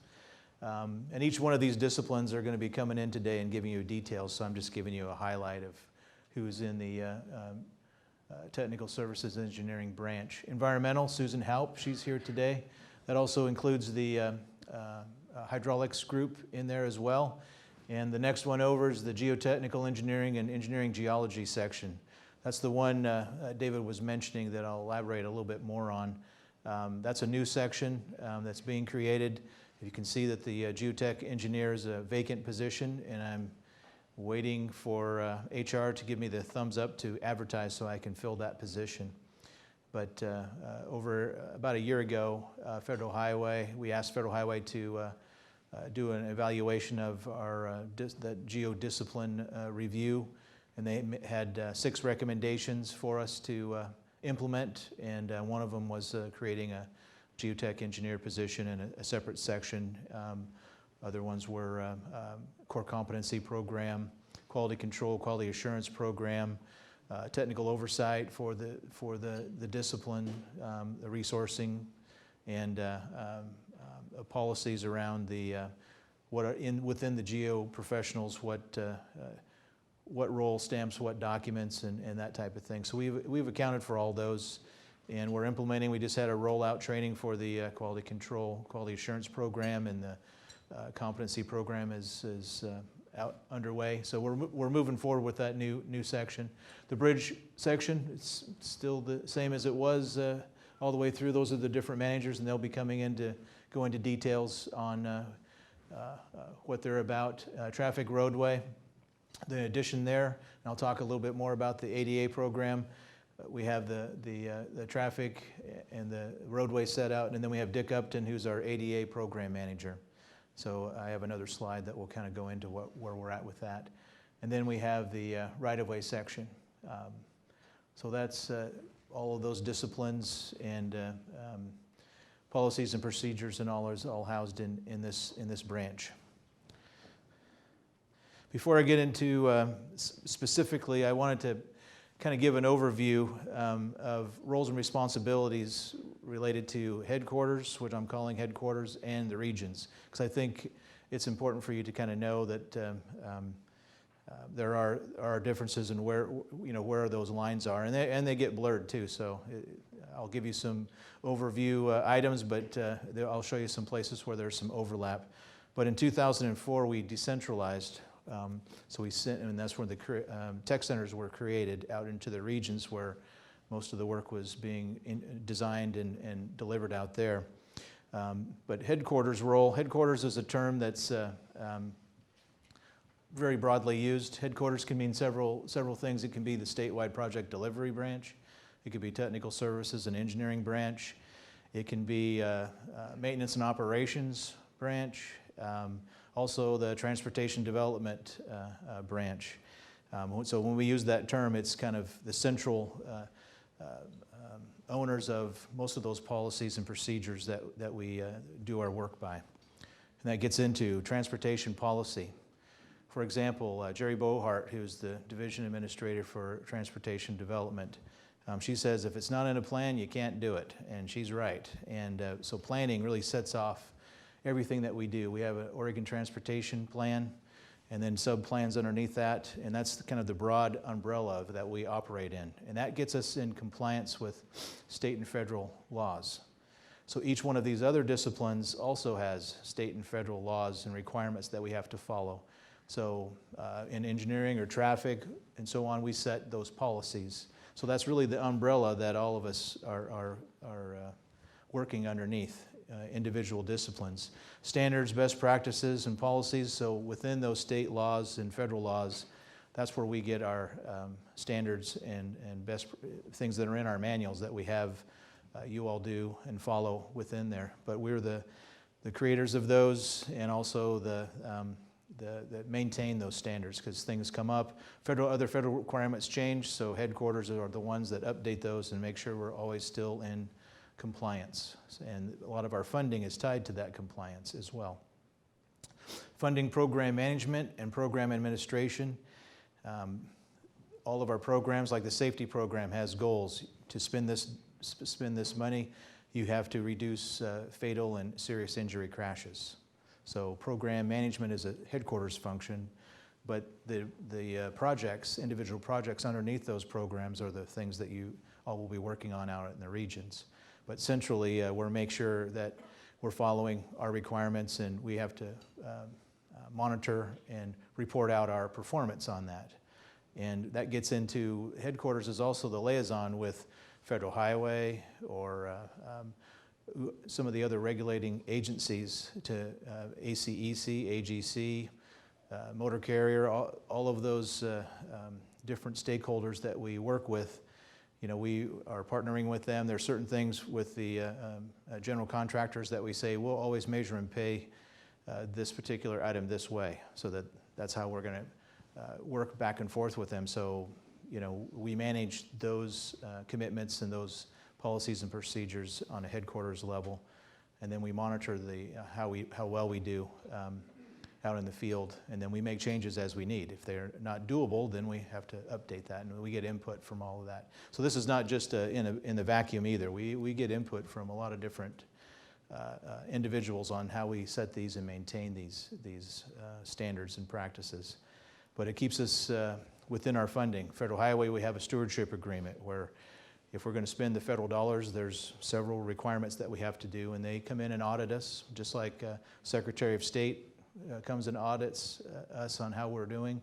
And each one of these disciplines are going to be coming in today and giving you details, so I'm just giving you a highlight of who's in the technical services engineering branch. Environmental, Susan Halp, she's here today. That also includes the hydraulics group in there as well. And the next one over is the geotechnical engineering and engineering geology section. That's the one David was mentioning that I'll elaborate a little bit more on. That's a new section that's being created. You can see that the geotech engineer is a vacant position, and I'm waiting for HR to give me the thumbs up to advertise so I can fill that position. But over about a year ago, Federal Highway, we asked Federal Highway to do an evaluation of our that geodiscipline review, and they had 6 recommendations for us to implement, and one of them was creating a geotech engineer position in a separate section. Other ones were core competency program, quality control, quality assurance program, technical oversight for the discipline, the resourcing, and policies around the what are within the geo professionals, what role stamps what documents and that type of thing. So we've accounted for all those, and we're implementing. We just had a rollout training for the quality control, quality assurance program, and the competency program is out underway. So we're moving forward with that new section. The bridge section, it's still the same as it was all the way through. Those are the different managers, and they'll be coming in to go into details on what they're about. Traffic roadway, the addition there, and I'll talk a little bit more about the ADA program. We have the traffic and the roadway set out, and then we have Dick Upton, who's our ADA program manager. So I have another slide that will kind of go into where we're at with that. And then we have the right-of-way section. So that's all of those disciplines and policies and procedures and all is all housed in this branch. Before I get into specifically, I wanted to kind of give an overview of roles and responsibilities related to headquarters, which I'm calling headquarters, and the regions, because I think it's important for you to kind of know that there are differences in where those lines are, and they get blurred too. So I'll give you some overview items, but I'll show you some places where there's some overlap. But in 2004, we decentralized. So we sent, and that's where the tech centers were created out into the regions where most of the work was being designed and delivered out there. But headquarters role, headquarters is a term that's very broadly used. Headquarters can mean several things. It can be the statewide project delivery branch. It could be technical services and engineering branch. It can be maintenance and operations branch. Also the transportation development branch. So when we use that term, it's kind of the central owners of most of those policies and procedures that we do our work by. And that gets into transportation policy. For example, Jerry Bohart, who's the division administrator for transportation development, she says if it's not in a plan, you can't do it, and she's right. And so planning really sets off everything that we do. We have an Oregon Transportation Plan, and then sub-plans underneath that, and that's kind of the broad umbrella that we operate in. And that gets us in compliance with state and federal laws. So each one of these other disciplines also has state and federal laws and requirements that we have to follow. So in engineering or traffic and so on, we set those policies. So that's really the umbrella that all of us are working underneath. Individual disciplines. Standards, best practices, and policies. So within those state laws and federal laws, that's where we get our standards and best things that are in our manuals that we have you all do and follow within there. But we're the creators of those, and also that maintain those standards, because things come up. Other federal requirements change, so headquarters are the ones that update those and make sure we're always still in compliance. And a lot of our funding is tied to that compliance as well. Funding program management and program administration. All of our programs, like the safety program, has goals. To spend this money, you have to reduce fatal and serious injury crashes. So program management is a headquarters function, but the projects, individual projects underneath those programs are the things that you all will be working on out in the regions. But centrally, we'll make sure that we're following our requirements, and we have to monitor and report out our performance on that. And that gets into, headquarters is also the liaison with Federal Highway or some of the other regulating agencies, to ACEC, AGC, motor carrier, all of those different stakeholders that we work with. You know, we are partnering with them. There are certain things with the general contractors that we say, we'll always measure and pay this particular item this way. So that's how we're gonna work back and forth with them. So, you know, we manage those commitments and those policies and procedures on a headquarters level, and then we monitor how well we do out in the field, and then we make changes as we need. If they're not doable, then we have to update that, and we get input from all of that. So this is not just in the vacuum either. We get input from a lot of different individuals on how we set these and maintain these standards and practices. But it keeps us within our funding. Federal Highway, we have a stewardship agreement where if we're going to spend the federal dollars, there's several requirements that we have to do, and they come in and audit us, just like Secretary of State comes and audits us on how we're doing.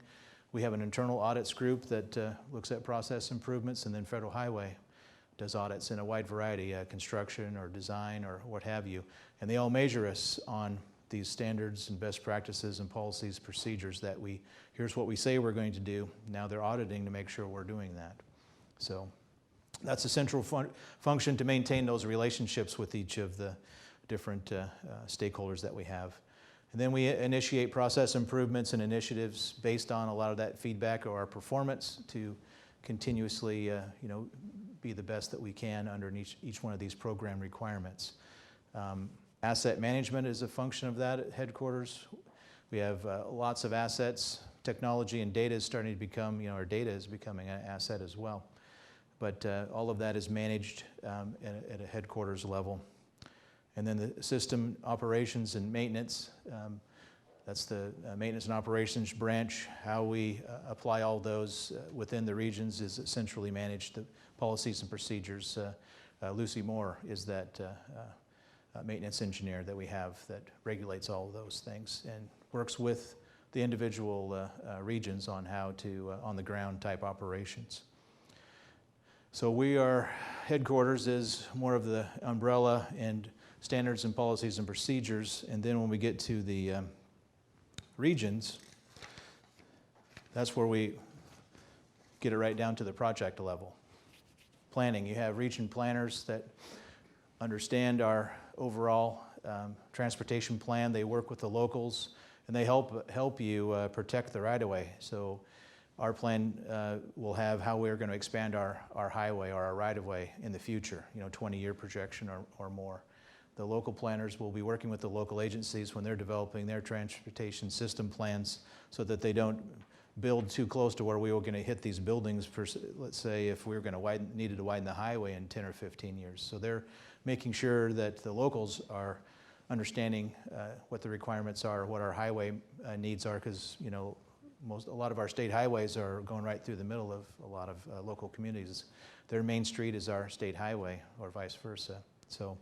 We have an internal audits group that looks at process improvements, and then Federal Highway does audits in a wide variety, construction or design or what have you. And they all measure us on these standards and best practices and policies, procedures that here's what we say we're going to do. Now they're auditing to make sure we're doing that. So that's a central function to maintain those relationships with each of the different stakeholders that we have. And then we initiate process improvements and initiatives based on a lot of that feedback or our performance to continuously you know, be the best that we can under each one of these program requirements. Asset management is a function of that at headquarters. We have lots of assets. Technology and data is starting to become, you know, our data is becoming an asset as well. But all of that is managed at a headquarters level. And then the system operations and maintenance, that's the maintenance and operations branch. How we apply all those within the regions is centrally managed. The policies and procedures, Lucy Moore is that maintenance engineer that we have that regulates all of those things and works with the individual regions on how to, on the ground type operations. So headquarters is more of the umbrella and standards and policies and procedures, and then when we get to the regions, that's where we get it right down to the project level. Planning, you have region planners that understand our overall transportation plan. They work with the locals, and they help you protect the right-of-way. So our plan will have how we're going to expand our highway or our right-of-way in the future, you know, 20-year projection or more. The local planners will be working with the local agencies when they're developing their transportation system plans so that they don't build too close to where we were going to hit these buildings, let's say if we were going to needed to widen the highway in 10 or 15 years. So they're making sure that the locals are understanding what the requirements are, what our highway needs are, because, you know, a lot of our state highways are going right through the middle of a lot of local communities. Their main street is our state highway, or vice versa. So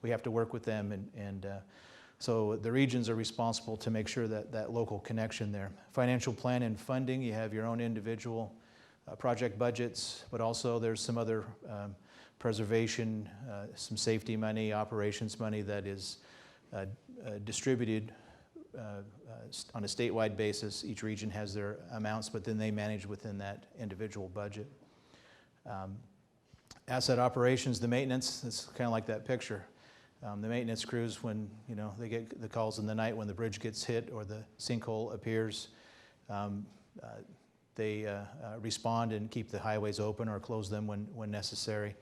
we have to work with them, and so the regions are responsible to make sure that local connection there. Financial plan and funding, you have your own individual project budgets, but also there's some other preservation, some safety money, operations money that is distributed on a statewide basis. Each region has their amounts, but then they manage within that individual budget. Asset operations, the maintenance, it's kind of like that picture. The maintenance crews, when they get the calls in the night when the bridge gets hit or the sinkhole appears, they respond and keep the highways open or close them when necessary.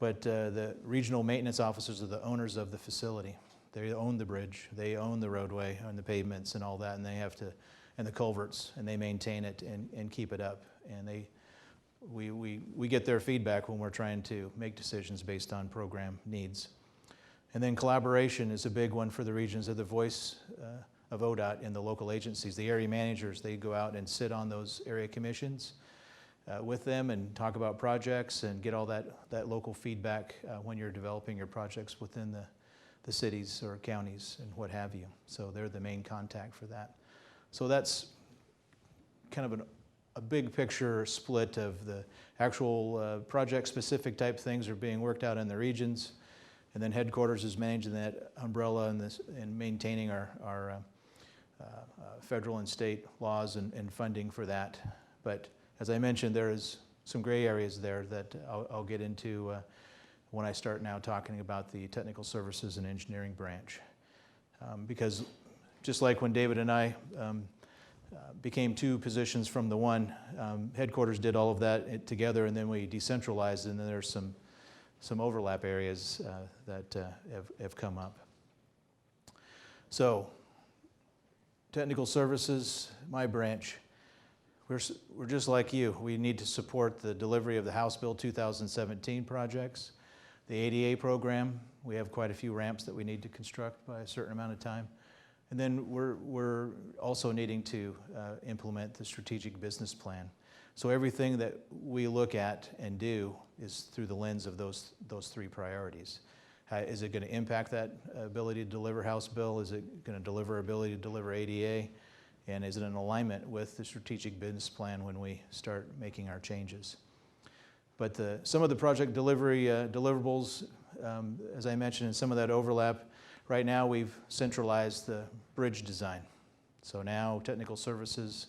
But the regional maintenance officers are the owners of the facility. They own the bridge, they own the roadway and the pavements and all that, and they have to, and the culverts, and they maintain it and keep it up. And we get their feedback when we're trying to make decisions based on program needs. And then collaboration is a big one for the regions. They're the voice of ODOT in the local agencies. The area managers, they go out and sit on those area commissions with them and talk about projects and get all that local feedback when you're developing your projects within the cities or counties and what have you. So they're the main contact for that. So that's kind of a big picture split of the actual project-specific type things are being worked out in the regions, and then headquarters is managing that umbrella and maintaining our federal and state laws and funding for that. But as I mentioned, there is some gray areas there that I'll get into when I start now talking about the technical services and engineering branch. Because just like when David and I became two positions from the one, headquarters did all of that together, and then we decentralized, and then there's some overlap areas that have come up. So, technical services, my branch, we're just like you. We need to support the delivery of the House Bill 2017 projects. The ADA program, we have quite a few ramps that we need to construct by a certain amount of time. And then we're also needing to implement the strategic business plan. So everything that we look at and do is through the lens of those three priorities. Is it going to impact that ability to deliver House Bill? Is it going to deliver ability to deliver ADA? And is it in alignment with the strategic business plan when we start making our changes? But some of the project delivery deliverables, as I mentioned, and some of that overlap, right now we've centralized the bridge design. So now technical services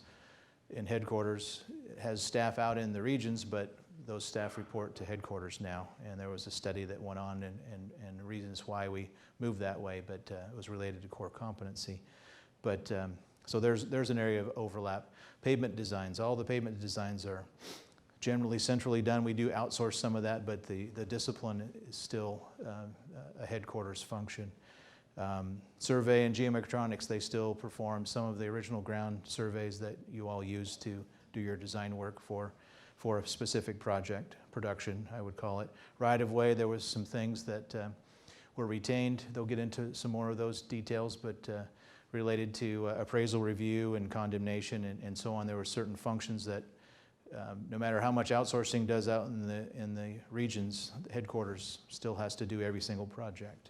in headquarters has staff out in the regions, but those staff report to headquarters now. And there was a study that went on and reasons why we moved that way, but it was related to core competency. But so there's an area of overlap. Pavement designs, all the pavement designs are generally centrally done. We do outsource some of that, but the discipline is still a headquarters function. Survey and geomechatronics, they still perform some of the original ground surveys that you all use to do your design work for a specific project, production, I would call it. Right-of-way, there was some things that were retained. They'll get into some more of those details, but related to appraisal review and condemnation and so on, there were certain functions that no matter how much outsourcing does out in the regions, the headquarters still has to do every single project.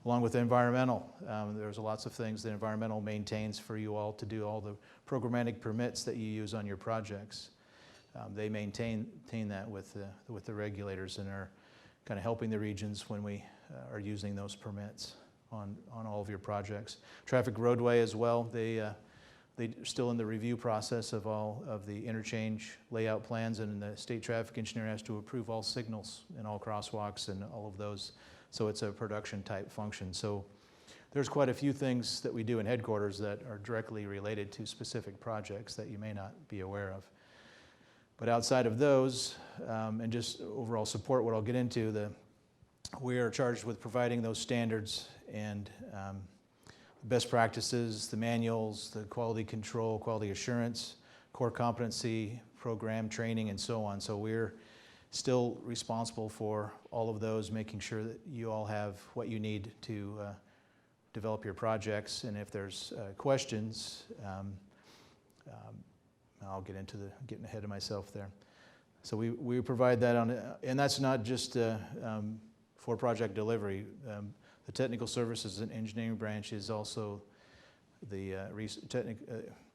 Along with environmental, there's lots of things that environmental maintains for you all to do all the programmatic permits that you use on your projects. They maintain that with the regulators and are kind of helping the regions when we are using those permits on all of your projects. Traffic roadway as well, they're still in the review process of all of the interchange layout plans, and the state traffic engineer has to approve all signals and all crosswalks and all of those. So it's a production type function. So there's quite a few things that we do in headquarters that are directly related to specific projects that you may not be aware of. But outside of those, and just overall support, what I'll get into, we are charged with providing those standards and best practices, the manuals, the quality control, quality assurance, core competency, program training, and so on. So we're still responsible for all of those, making sure that you all have what you need to develop your projects. And if there's questions, I'll get into getting ahead of myself there. So we provide that and that's not just for project delivery. The technical services and engineering branch is also the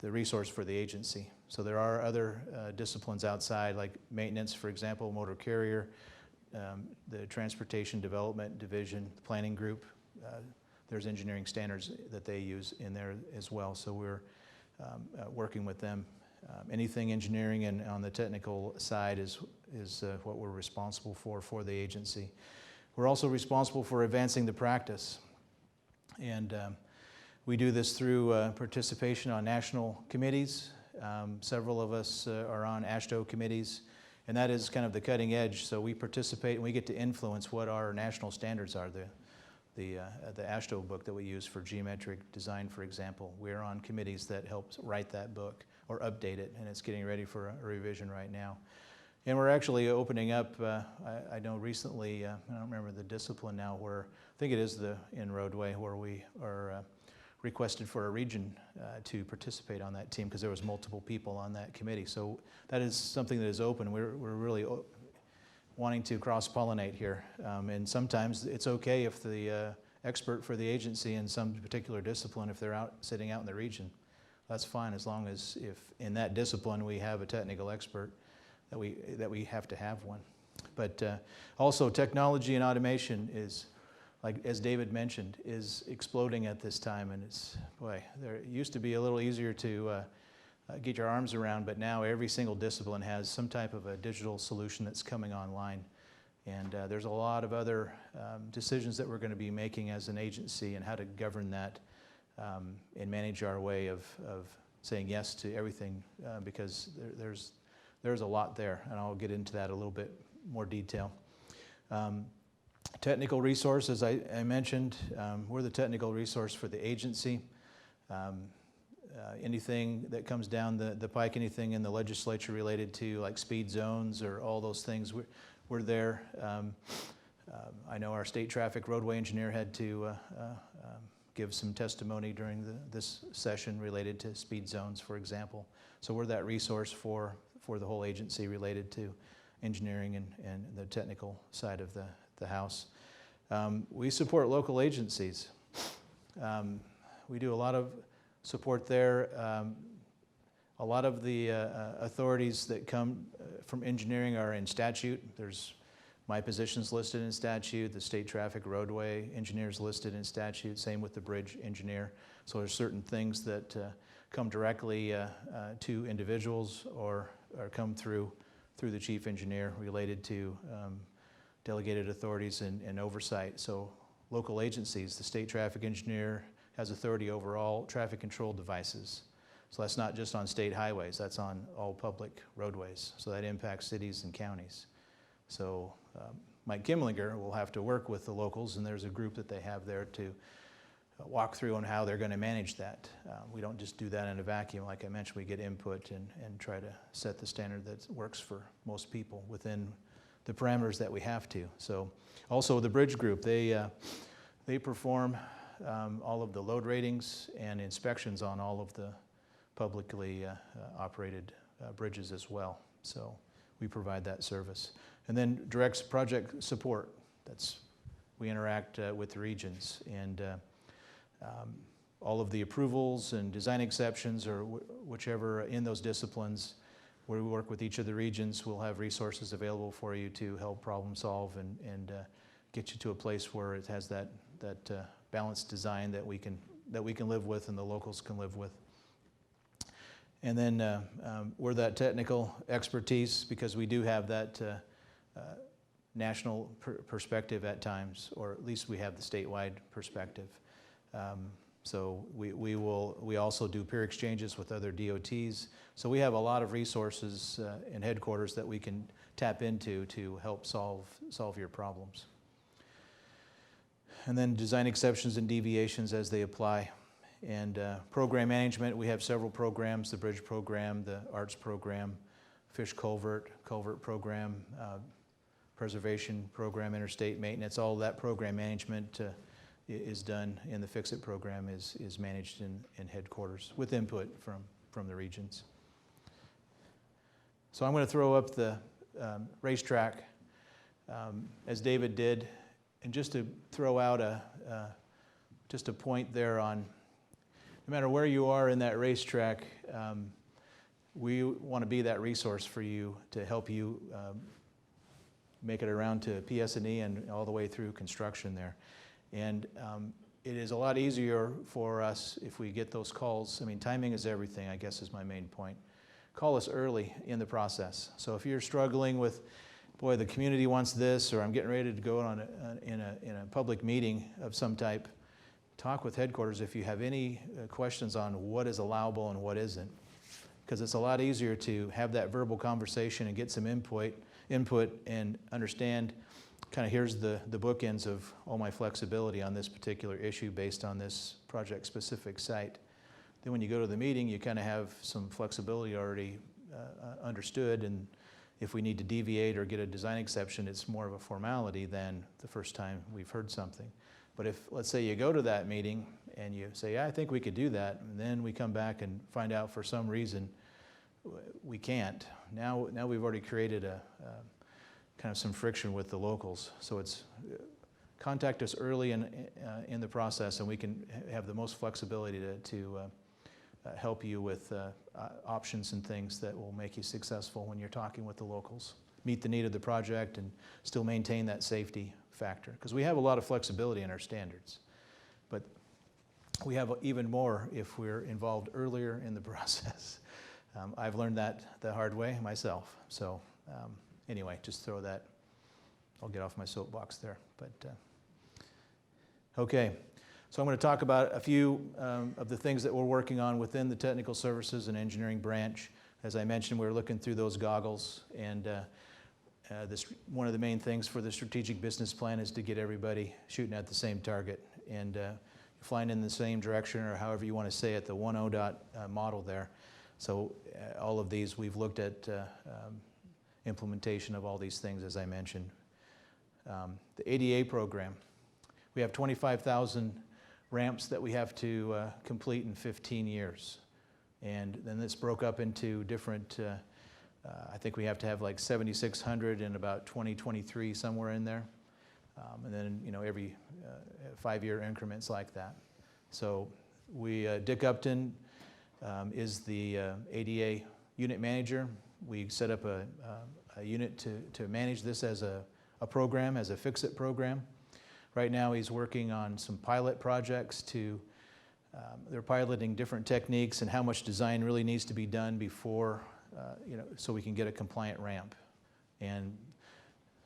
resource for the agency. So there are other disciplines outside, like maintenance, for example, motor carrier, the transportation development division, the planning group. There's engineering standards that they use in there as well. So we're working with them. Anything engineering and on the technical side is what we're responsible for the agency. We're also responsible for advancing the practice. And we do this through participation on national committees. Several of us are on AASHTO committees, And that is kind of the cutting edge, so we participate and we get to influence what our national standards are. The AASHTO book that we use for geometric design, for example, we're on committees that help write that book or update it, and it's getting ready for a revision right now. And we're actually opening up, I know recently, I don't remember the discipline now, where I think it is in roadway, where we are requested for a region to participate on that team because there was multiple people on that committee. So that is something that is open. We're really wanting to cross-pollinate here. And sometimes it's okay if the expert for the agency in some particular discipline, if they're sitting out in the region, that's fine, as long as if in that discipline we have a technical expert, that we have to have one. But also technology and automation is, like as David mentioned, is exploding at this time, and it's, boy, there used to be a little easier to get your arms around, but now every single discipline has some type of a digital solution that's coming online. And there's a lot of other decisions that we're going to be making as an agency and how to govern that and manage our way of saying yes to everything because there's a lot there, and I'll get into that a little bit more detail. Technical resource, as I mentioned, we're the technical resource for the agency. Anything that comes down the pike, anything in the legislature related to like speed zones or all those things, we're there. I know our state traffic roadway engineer had to give some testimony during this session related to speed zones, for example. So we're that resource for the whole agency related to engineering and the technical side of the house. We support local agencies. We do a lot of support there. A lot of the authorities that come from engineering are in statute. There's my position's listed in statute, the state traffic roadway engineer's listed in statute, same with the bridge engineer. So there's certain things that come directly to individuals or come through the chief engineer related to delegated authorities and oversight. So local agencies, the state traffic engineer has authority over all traffic control devices. So that's not just on state highways, that's on all public roadways. So that impacts cities and counties. So Mike Kimlinger will have to work with the locals, and there's a group that they have there to walk through on how they're going to manage that. We don't just do that in a vacuum. Like I mentioned, we get input and try to set the standard that works for most people within the parameters that we have to. So also the bridge group, they perform all of the load ratings and inspections on all of the publicly operated bridges as well. So we provide that service. And then direct project support. We interact with the regions, and all of the approvals and design exceptions or whichever in those disciplines where we work with each of the regions, we'll have resources available for you to help problem solve and get you to a place where it has that balanced design that we can live with and the locals can live with. And then we're that technical expertise because we do have that national perspective at times, or at least we have the statewide perspective. So we also do peer exchanges with other DOTs. So we have a lot of resources in headquarters that we can tap into to help solve your problems. And then design exceptions and deviations as they apply. And program management, we have several programs, the bridge program, the arts program, fish culvert program, preservation program, interstate maintenance, all of that program management is done, and the Fix-It program is managed in headquarters with input from the regions. So I'm going to throw up the racetrack as David did, and just to throw out just a point there on no matter where you are in that racetrack, we want to be that resource for you to help you make it around to PS&E and all the way through construction there. And it is a lot easier for us if we get those calls. I mean, timing is everything, I guess, is my main point. Call us early in the process. So if you're struggling with, boy, the community wants this, or I'm getting ready to go on in a public meeting of some type, talk with headquarters if you have any questions on what is allowable and what isn't. because it's a lot easier to have that verbal conversation and get some input and understand kind of here's the bookends of all my flexibility on this particular issue based on this project-specific site. Then when you go to the meeting, you kind of have some flexibility already understood, and if we need to deviate or get a design exception, it's more of a formality than the first time we've heard something. But if, let's say you go to that meeting and you say, yeah, I think we could do that, and then we come back and find out for some reason we can't. Now we've already created a kind of some friction with the locals. So it's contact us early in the process, and we can have the most flexibility to help you with options and things that will make you successful when you're talking with the locals. Meet the need of the project and still maintain that safety factor. Because we have a lot of flexibility in our standards, but we have even more if we're involved earlier in the process. I've learned that the hard way myself. So anyway, just throw that. I'll get off my soapbox there. But okay, so I'm going to talk about a few of the things that we're working on within the Technical Services and Engineering branch. As I mentioned, we're looking through those goggles, and one of the main things for the strategic business plan is to get everybody shooting at the same target and flying in the same direction, or however you want to say it, the one ODOT model there. So all of these, we've looked at implementation of all these things, as I mentioned. The ADA program, we have 25,000 ramps that we have to complete in 15 years. And then this broke up into different, I think we have to have like 7,600 in about 2023, somewhere in there. And then, every 5-year increments like that. So Dick Upton is the ADA unit manager. We set up a unit to manage this as a program, as a fix-it program. Right now he's working on some pilot projects they're piloting different techniques and how much design really needs to be done before, so we can get a compliant ramp. And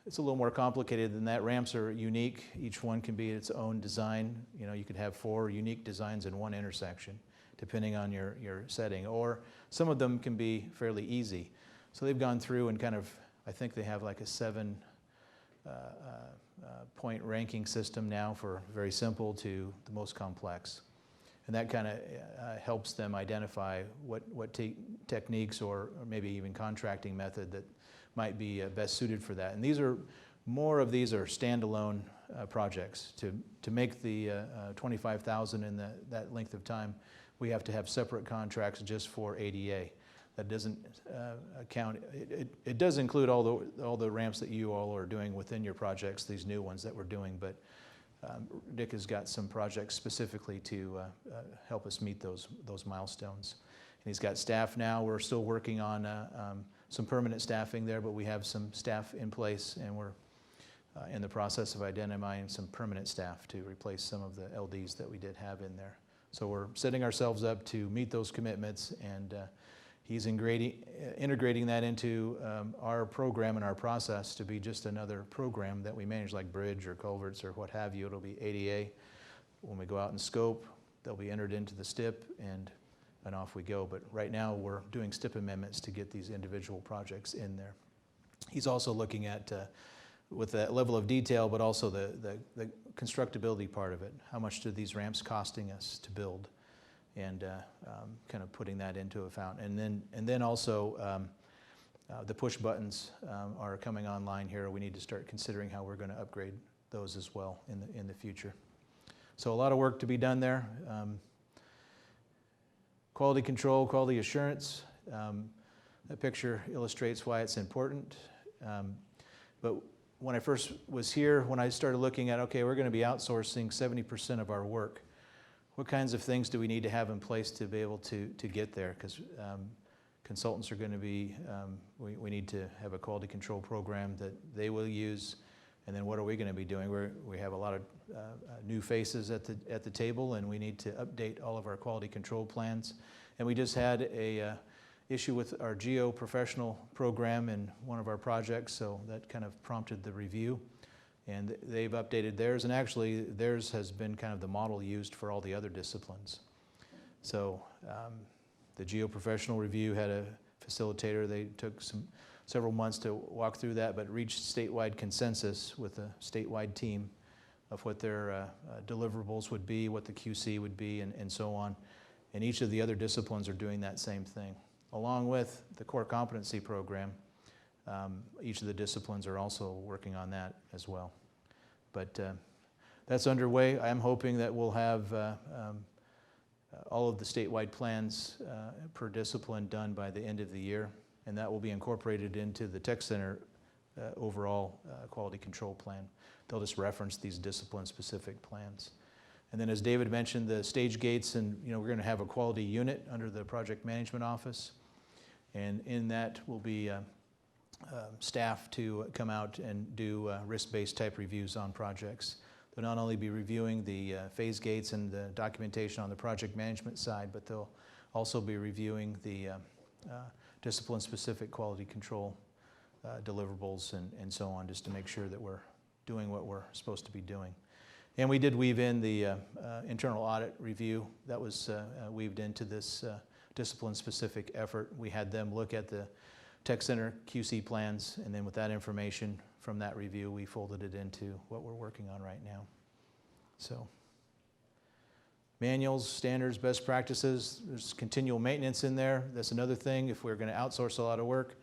it's a little more complicated than that. Ramps are unique. Each one can be its own design. You could have 4 unique designs in one intersection, depending on your setting. Or some of them can be fairly easy. So they've gone through and kind of, I think they have like a 7 point ranking system now, for very simple to the most complex. And that kind of helps them identify what techniques or maybe even contracting method that might be best suited for that. And more of these are standalone projects. To make the 25,000 in that length of time, we have to have separate contracts just for ADA. That doesn't account. It does include all the ramps that you all are doing within your projects, these new ones that we're doing. But Dick has got some projects specifically to help us meet those milestones. And he's got staff now. We're still working on some permanent staffing there, but we have some staff in place, and we're in the process of identifying some permanent staff to replace some of the LDs that we did have in there. So we're setting ourselves up to meet those commitments, and he's integrating that into our program and our process to be just another program that we manage, like bridge or culverts or what have you. It'll be ADA. When we go out and scope, they'll be entered into the STIP, and off we go. But right now we're doing STIP amendments to get these individual projects in there. He's also looking at, with that level of detail, but also the constructability part of it. How much do these ramps costing us to build? And kind of putting that into account. And then also the push buttons are coming online here. We need to start considering how we're going to upgrade those as well in the future. So a lot of work to be done there. Quality control, quality assurance. That picture illustrates why it's important. But when I first was here, when I started looking at, okay, we're going to be outsourcing 70% of our work. What kinds of things do we need to have in place to be able to get there? Because consultants are going to be, we need to have a quality control program that they will use. And then what are we going to be doing? We have a lot of new faces at the table, and we need to update all of our quality control plans. And we just had a issue with our geo-professional program in one of our projects, so that kind of prompted the review. And they've updated theirs, and actually theirs has been kind of the model used for all the other disciplines. So The geoprofessional review had a facilitator. They took several months to walk through that, but reached statewide consensus with a statewide team of what their deliverables would be, what the QC would be, and so on. And each of the other disciplines are doing that same thing. Along with the core competency program, each of the disciplines are also working on that as well. But that's underway. I'm hoping that we'll have all of the statewide plans per discipline done by the end of the year, and that will be incorporated into the Tech Center overall quality control plan. They'll just reference these discipline-specific plans. And then, as David mentioned, the stage gates, and we're going to have a quality unit under the project management office, and in that will be staff to come out and do risk-based type reviews on projects. They'll not only be reviewing the phase gates and the documentation on the project management side, but they'll also be reviewing the discipline-specific quality control deliverables and so on, just to make sure that we're doing what we're supposed to be doing. And we did weave in the internal audit review. That was weaved into this discipline-specific effort. We had them look at the Tech Center QC plans, and then with that information from that review, we folded it into what we're working on right now. So, manuals, standards, best practices, there's continual maintenance in there. That's another thing. If we're going to outsource a lot of work,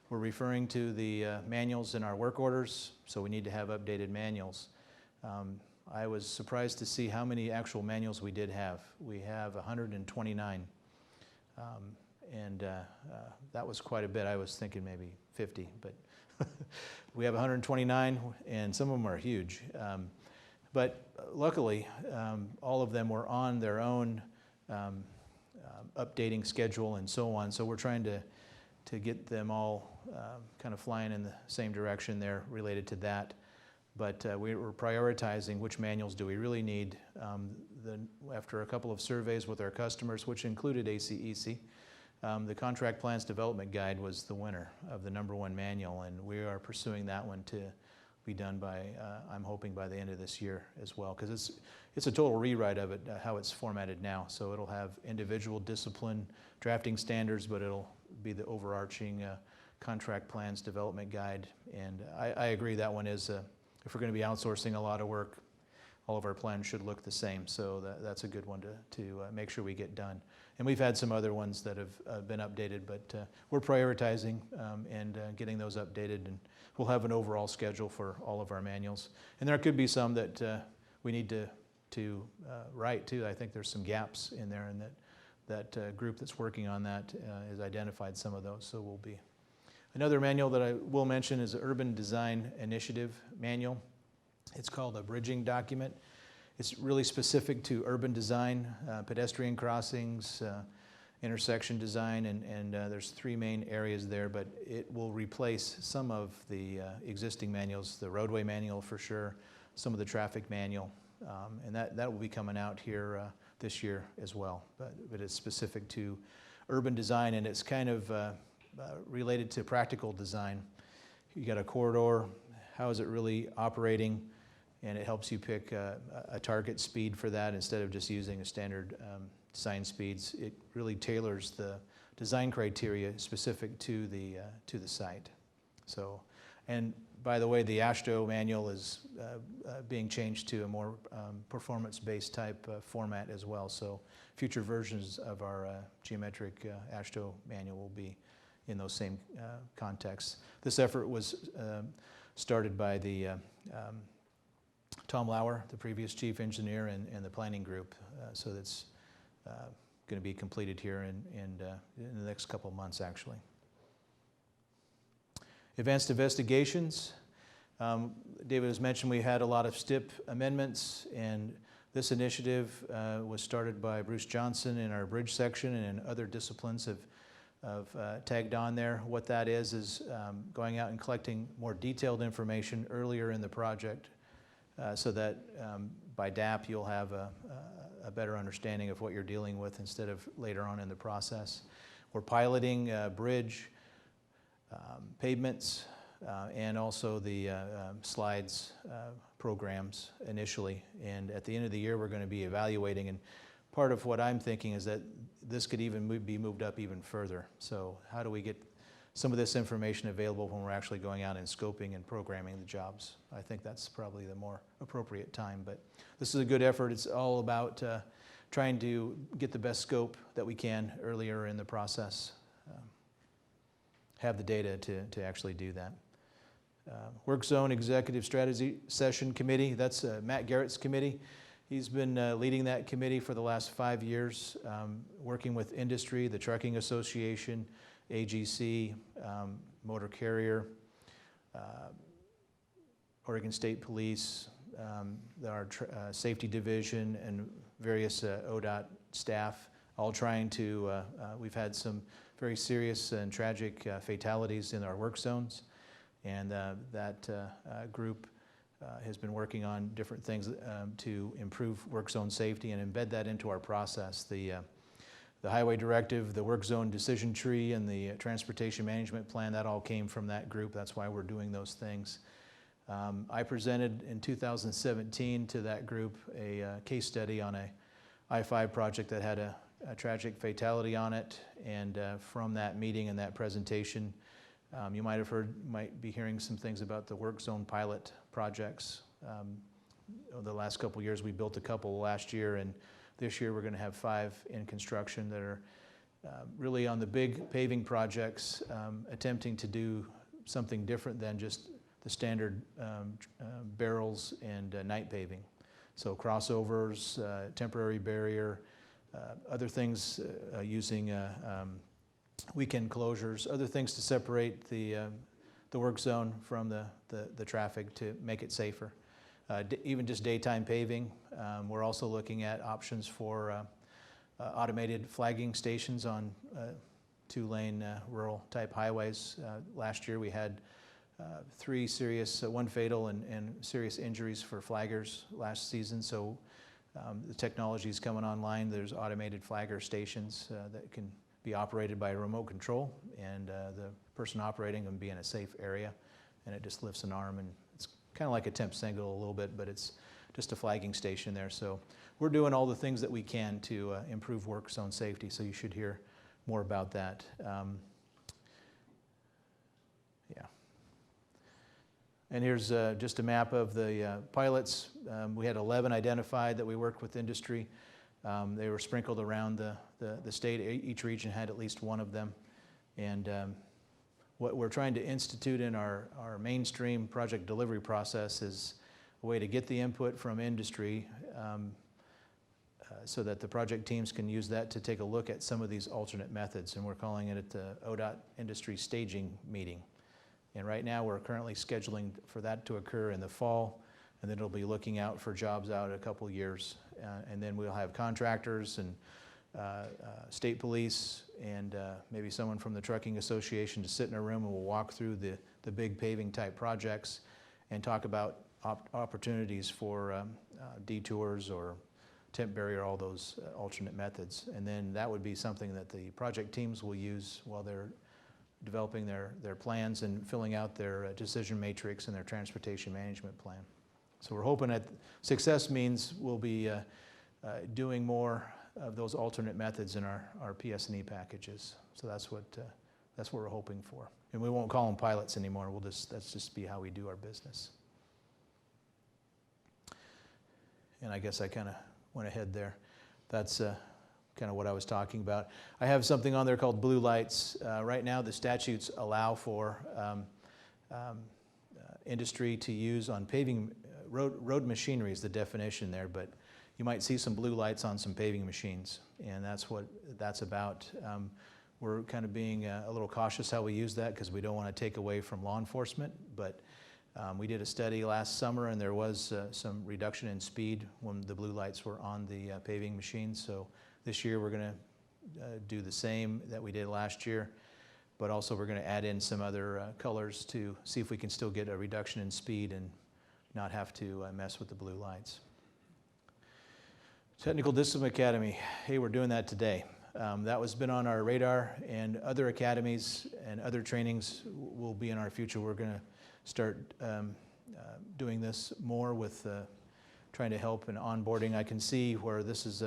we're referring to the manuals in our work orders, so we need to have updated manuals. I was surprised to see how many actual manuals we did have. We have 129, and that was quite a bit. I was thinking maybe 50, but we have 129, and some of them are huge. But luckily, all of them were on their own updating schedule and so on, so we're trying to get them all kind of flying in the same direction there related to that. But we were prioritizing which manuals do we really need. After a couple of surveys with our customers, which included ACEC, the Contract Plans Development Guide was the winner of the #1 manual, and we are pursuing that one to be done by, I'm hoping, by the end of this year as well, because it's a total rewrite of it, how it's formatted now. So it'll have individual discipline drafting standards, but it'll be the overarching Contract Plans Development Guide. And I agree that one is, if we're going to be outsourcing a lot of work, all of our plans should look the same. So that's a good one to make sure we get done. And we've had some other ones that have been updated, but we're prioritizing and getting those updated, and we'll have an overall schedule for all of our manuals. And there could be some that we need to write too. I think there's some gaps in there, and that group that's working on that has identified some of those, so we'll be. Another manual that I will mention is the Urban Design Initiative Manual. It's called a bridging document. It's really specific to urban design, pedestrian crossings, intersection design, and there's 3 main areas there, but it will replace some of the existing manuals, the roadway manual for sure, some of the traffic manual, and that will be coming out here this year as well. But it's specific to urban design, and it's kind of related to practical design. You got a corridor, how is it really operating? And it helps you pick a target speed for that instead of just using a standard design speeds. It really tailors the design criteria specific to the site. So, and by the way, the AASHTO manual is being changed to a more performance-based type format as well. So future versions of our geometric AASHTO manual will be in those same contexts. This effort was started by the Tom Lauer, the previous chief engineer, and the planning group. So that's going to be completed here in the next couple of months, actually. Advanced investigations. David has mentioned we had a lot of STIP amendments, and this initiative was started by Bruce Johnson in our bridge section, and other disciplines have tagged on there. What that is going out and collecting more detailed information earlier in the project, so that by DAP you'll have a better understanding of what you're dealing with instead of later on in the process. We're piloting bridge, pavements, and also the slides programs initially. And at the end of the year we're going to be evaluating, and part of what I'm thinking is that this could even be moved up even further. So how do we get some of this information available when we're actually going out and scoping and programming the jobs? I think that's probably the more appropriate time, but this is a good effort. It's all about trying to get the best scope that we can earlier in the process, have the data to actually do that. Work Zone Executive Strategy Session Committee, that's Matt Garrett's committee. He's been leading that committee for the last 5 years, working with industry, the Trucking Association, AGC, Motor Carrier, Oregon State Police, our Safety Division, and various ODOT staff, all trying to, we've had some very serious and tragic fatalities in our work zones, and that group has been working on different things to improve work zone safety and embed that into our process. The highway directive, the work zone decision tree, and the transportation management plan, that all came from that group. That's why we're doing those things. I presented in 2017 to that group a case study on a I-5 project that had a tragic fatality on it, and from that meeting and that presentation, you might be hearing some things about the work zone pilot projects. Over the last couple of years, we built a couple last year, and this year we're going to have 5 in construction that are really on the big paving projects, attempting to do something different than just the standard barrels and night paving. So crossovers, temporary barrier, other things using weekend closures, other things to separate the work zone from the traffic to make it safer. Even just daytime paving. We're also looking at options for automated flagging stations on 2-lane rural type highways. Last year we had 3 serious, 1 fatal and serious injuries for flaggers last season. So the technology is coming online. There's automated flagger stations that can be operated by a remote control, and the person operating them be in a safe area, and it just lifts an arm, and it's kind of like a temp signal a little bit, but it's just a flagging station there. So we're doing all the things that we can to improve work zone safety, so you should hear more about that. Yeah. And here's just a map of the pilots. We had 11 identified that we worked with industry. They were sprinkled around the state. Each region had at least one of them. And what we're trying to institute in our mainstream project delivery process is a way to get the input from industry so that the project teams can use that to take a look at some of these alternate methods. And we're calling it the ODOT Industry Staging Meeting. And right now we're currently scheduling for that to occur in the fall, and then it'll be looking out for jobs out a couple years. And then we'll have contractors and state police and maybe someone from the Trucking Association to sit in a room, and we'll walk through the big paving type projects and talk about opportunities for detours or temp barrier, all those alternate methods. And then that would be something that the project teams will use while they're developing their plans and filling out their decision matrix and their transportation management plan. So we're hoping that success means we'll be doing more of those alternate methods in our PS&E packages. So that's what we're hoping for. And we won't call them pilots anymore. That's just be how we do our business. And I guess I kind of went ahead there. That's kind of what I was talking about. I have something on there called blue lights. Right now the statutes allow for industry to use on paving, road machinery is the definition there, but you might see some blue lights on some paving machines, and that's what that's about. We're kind of being a little cautious how we use that because we don't want to take away from law enforcement, but we did a study last summer, and there was some reduction in speed when the blue lights were on the paving machines. So this year we're going to do the same that we did last year, but also we're going to add in some other colors to see if we can still get a reduction in speed and not have to mess with the blue lights. Technical Discipline Academy, hey, we're doing that today. That was been on our radar, and other academies and other trainings will be in our future. We're going to start doing this more with trying to help in onboarding. I can see where this is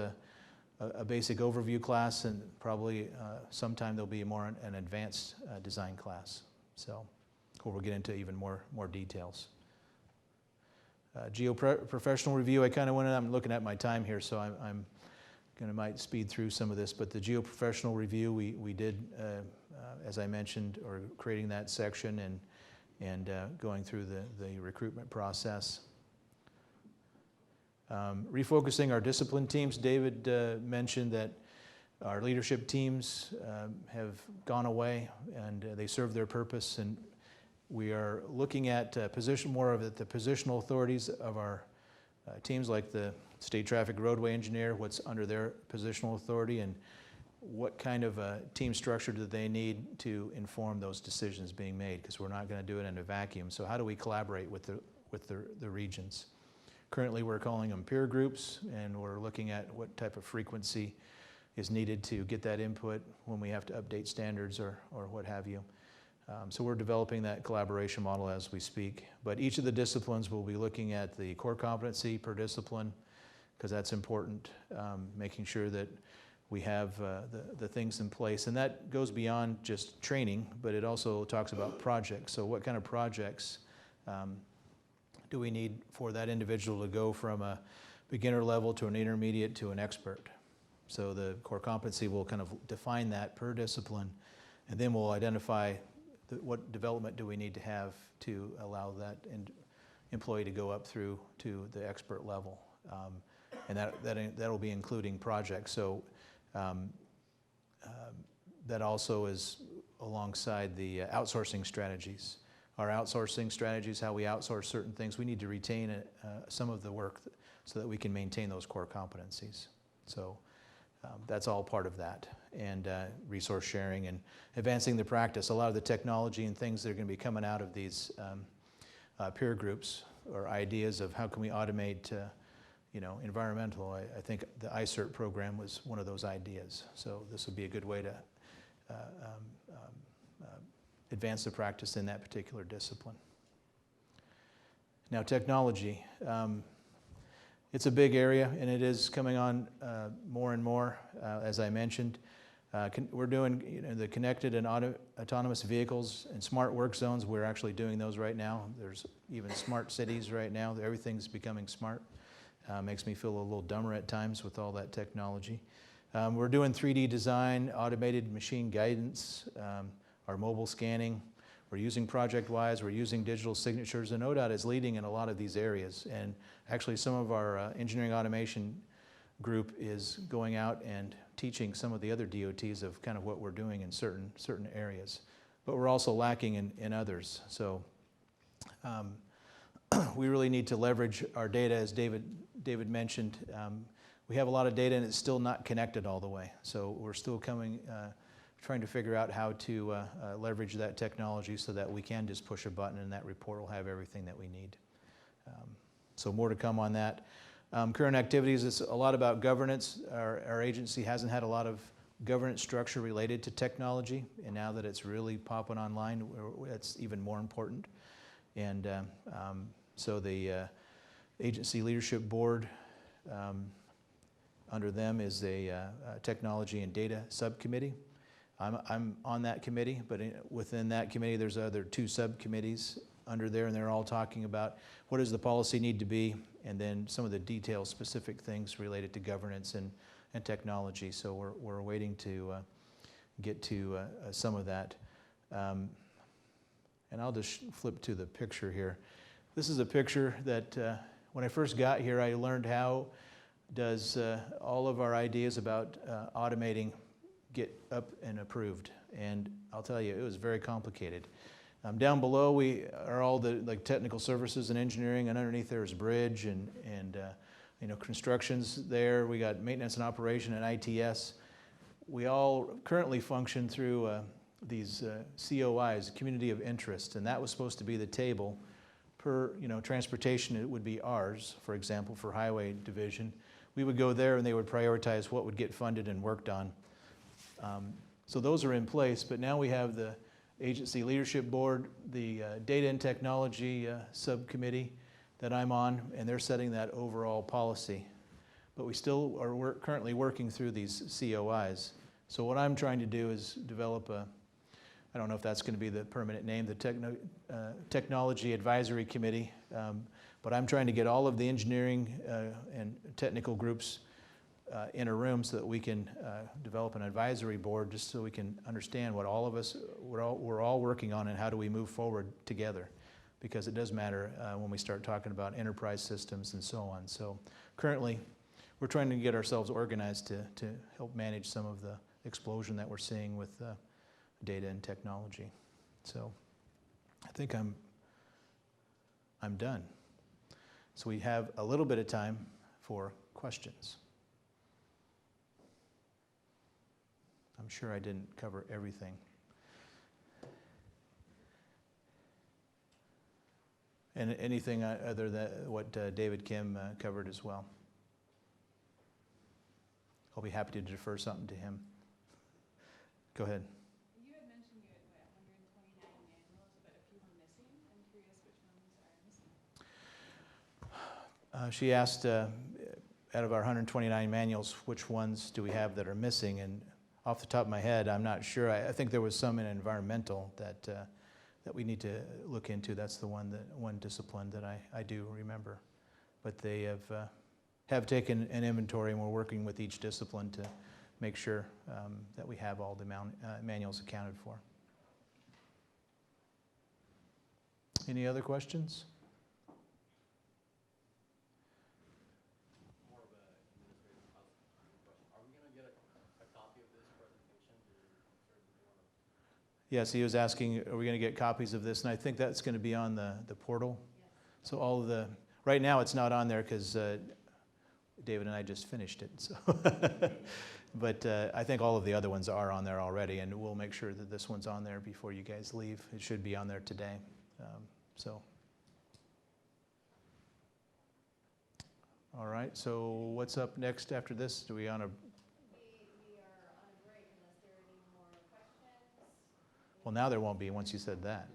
a basic overview class, and probably sometime there'll be more an advanced design class. So, where we'll get into even more details. Geo-professional review, I kind of went in, I'm looking at my time here, so I'm going to might speed through some of this, but the geo-professional review, we did, as I mentioned, or creating that section and going through the recruitment process. Refocusing our discipline teams. David mentioned that our leadership teams have gone away and they serve their purpose, and we are looking at the positional authorities of our teams, like the state traffic roadway engineer, what's under their positional authority, and what kind of a team structure do they need to inform those decisions being made, because we're not going to do it in a vacuum. So how do we collaborate with the regions? Currently we're calling them peer groups, and we're looking at what type of frequency is needed to get that input when we have to update standards or what have you. So we're developing that collaboration model as we speak. But each of the disciplines will be looking at the core competency per discipline, because that's important, making sure that we have the things in place. And that goes beyond just training, but it also talks about projects. So what kind of projects do we need for that individual to go from a beginner level to an intermediate to an expert? So the core competency will kind of define that per discipline, and then we'll identify what development do we need to have to allow that employee to go up through to the expert level. And that'll be including projects. So that also is alongside the outsourcing strategies. Our outsourcing strategies, how we outsource certain things, we need to retain some of the work so that we can maintain those core competencies. So that's all part of that. And resource sharing and advancing the practice. A lot of the technology and things that are going to be coming out of these peer groups or ideas of how can we automate environmental. I think the iCert program was one of those ideas. So this would be a good way to advance the practice in that particular discipline. Now, technology. It's a big area, and it is coming on more and more, as I mentioned. We're doing the connected and autonomous vehicles and smart work zones. We're actually doing those right now. There's even smart cities right now. Everything's becoming smart. Makes me feel a little dumber at times with all that technology. We're doing 3D design, automated machine guidance, our mobile scanning. We're using ProjectWise, we're using digital signatures, and ODOT is leading in a lot of these areas. And actually some of our engineering automation group is going out and teaching some of the other DOTs of kind of what we're doing in certain areas. But we're also lacking in others. So we really need to leverage our data, as David mentioned. We have a lot of data and it's still not connected all the way. So we're still trying to figure out how to leverage that technology so that we can just push a button and that report will have everything that we need. So more to come on that. Current activities, it's a lot about governance. Our agency hasn't had a lot of governance structure related to technology, and now that it's really popping online, it's even more important. And so the agency leadership board, under them is a technology and data subcommittee. I'm on that committee, but within that committee there's other 2 subcommittees under there, and they're all talking about what does the policy need to be, and then some of the detailed specific things related to governance and technology. So we're waiting to get to some of that. And I'll just flip to the picture here. This is a picture that when I first got here, I learned how does all of our ideas about automating get up and approved. And I'll tell you, it was very complicated. Down below we are all the technical services and engineering, and underneath there is bridge and constructions there. We got maintenance and operation and ITS. We all currently function through these COIs, community of interest, and that was supposed to be the table per transportation. It would be ours, for example, for highway division. We would go there and they would prioritize what would get funded and worked on. So those are in place, but now we have the agency leadership board, the data and technology subcommittee that I'm on, and they're setting that overall policy. but we still are currently working through these COIs. So what I'm trying to do is develop a, I don't know if that's going to be the permanent name, the Technology Advisory Committee, but I'm trying to get all of the engineering and technical groups in a room so that we can develop an advisory board, just so we can understand what all of us, we're all working on, and how do we move forward together, because it does matter when we start talking about enterprise systems and so on. So currently we're trying to get ourselves organized to help manage some of the explosion that we're seeing with data and technology. So I think I'm done. So we have a little bit of time for questions. I'm sure I didn't cover everything. And anything other than what David Kim covered as well? I'll be happy to defer something to him. Go ahead. You had mentioned you had 129 manuals, but a few were missing. I'm curious which ones are missing. She asked, out of our 129 manuals, which ones do we have that are missing? And off the top of my head, I'm not sure. I think there was some in environmental that we need to look into. That's the one discipline that I do remember. But they have taken an inventory, and we're working with each discipline to make sure that we have all the manuals accounted for. Any other questions? More of an administrative question. Are we going to get a copy of this presentation? Yes, he was asking, are we going to get copies of this? And I think that's going to be on the portal. Yes. So all of the, right now it's not on there because David and I just finished it. So but I think all of the other ones are on there already, and we'll make sure that this one's on there before you guys leave. It should be on there today. All right, so what's up next after this? Do we on a... We are on a break unless there are any more questions. Well, now there won't be once you said that.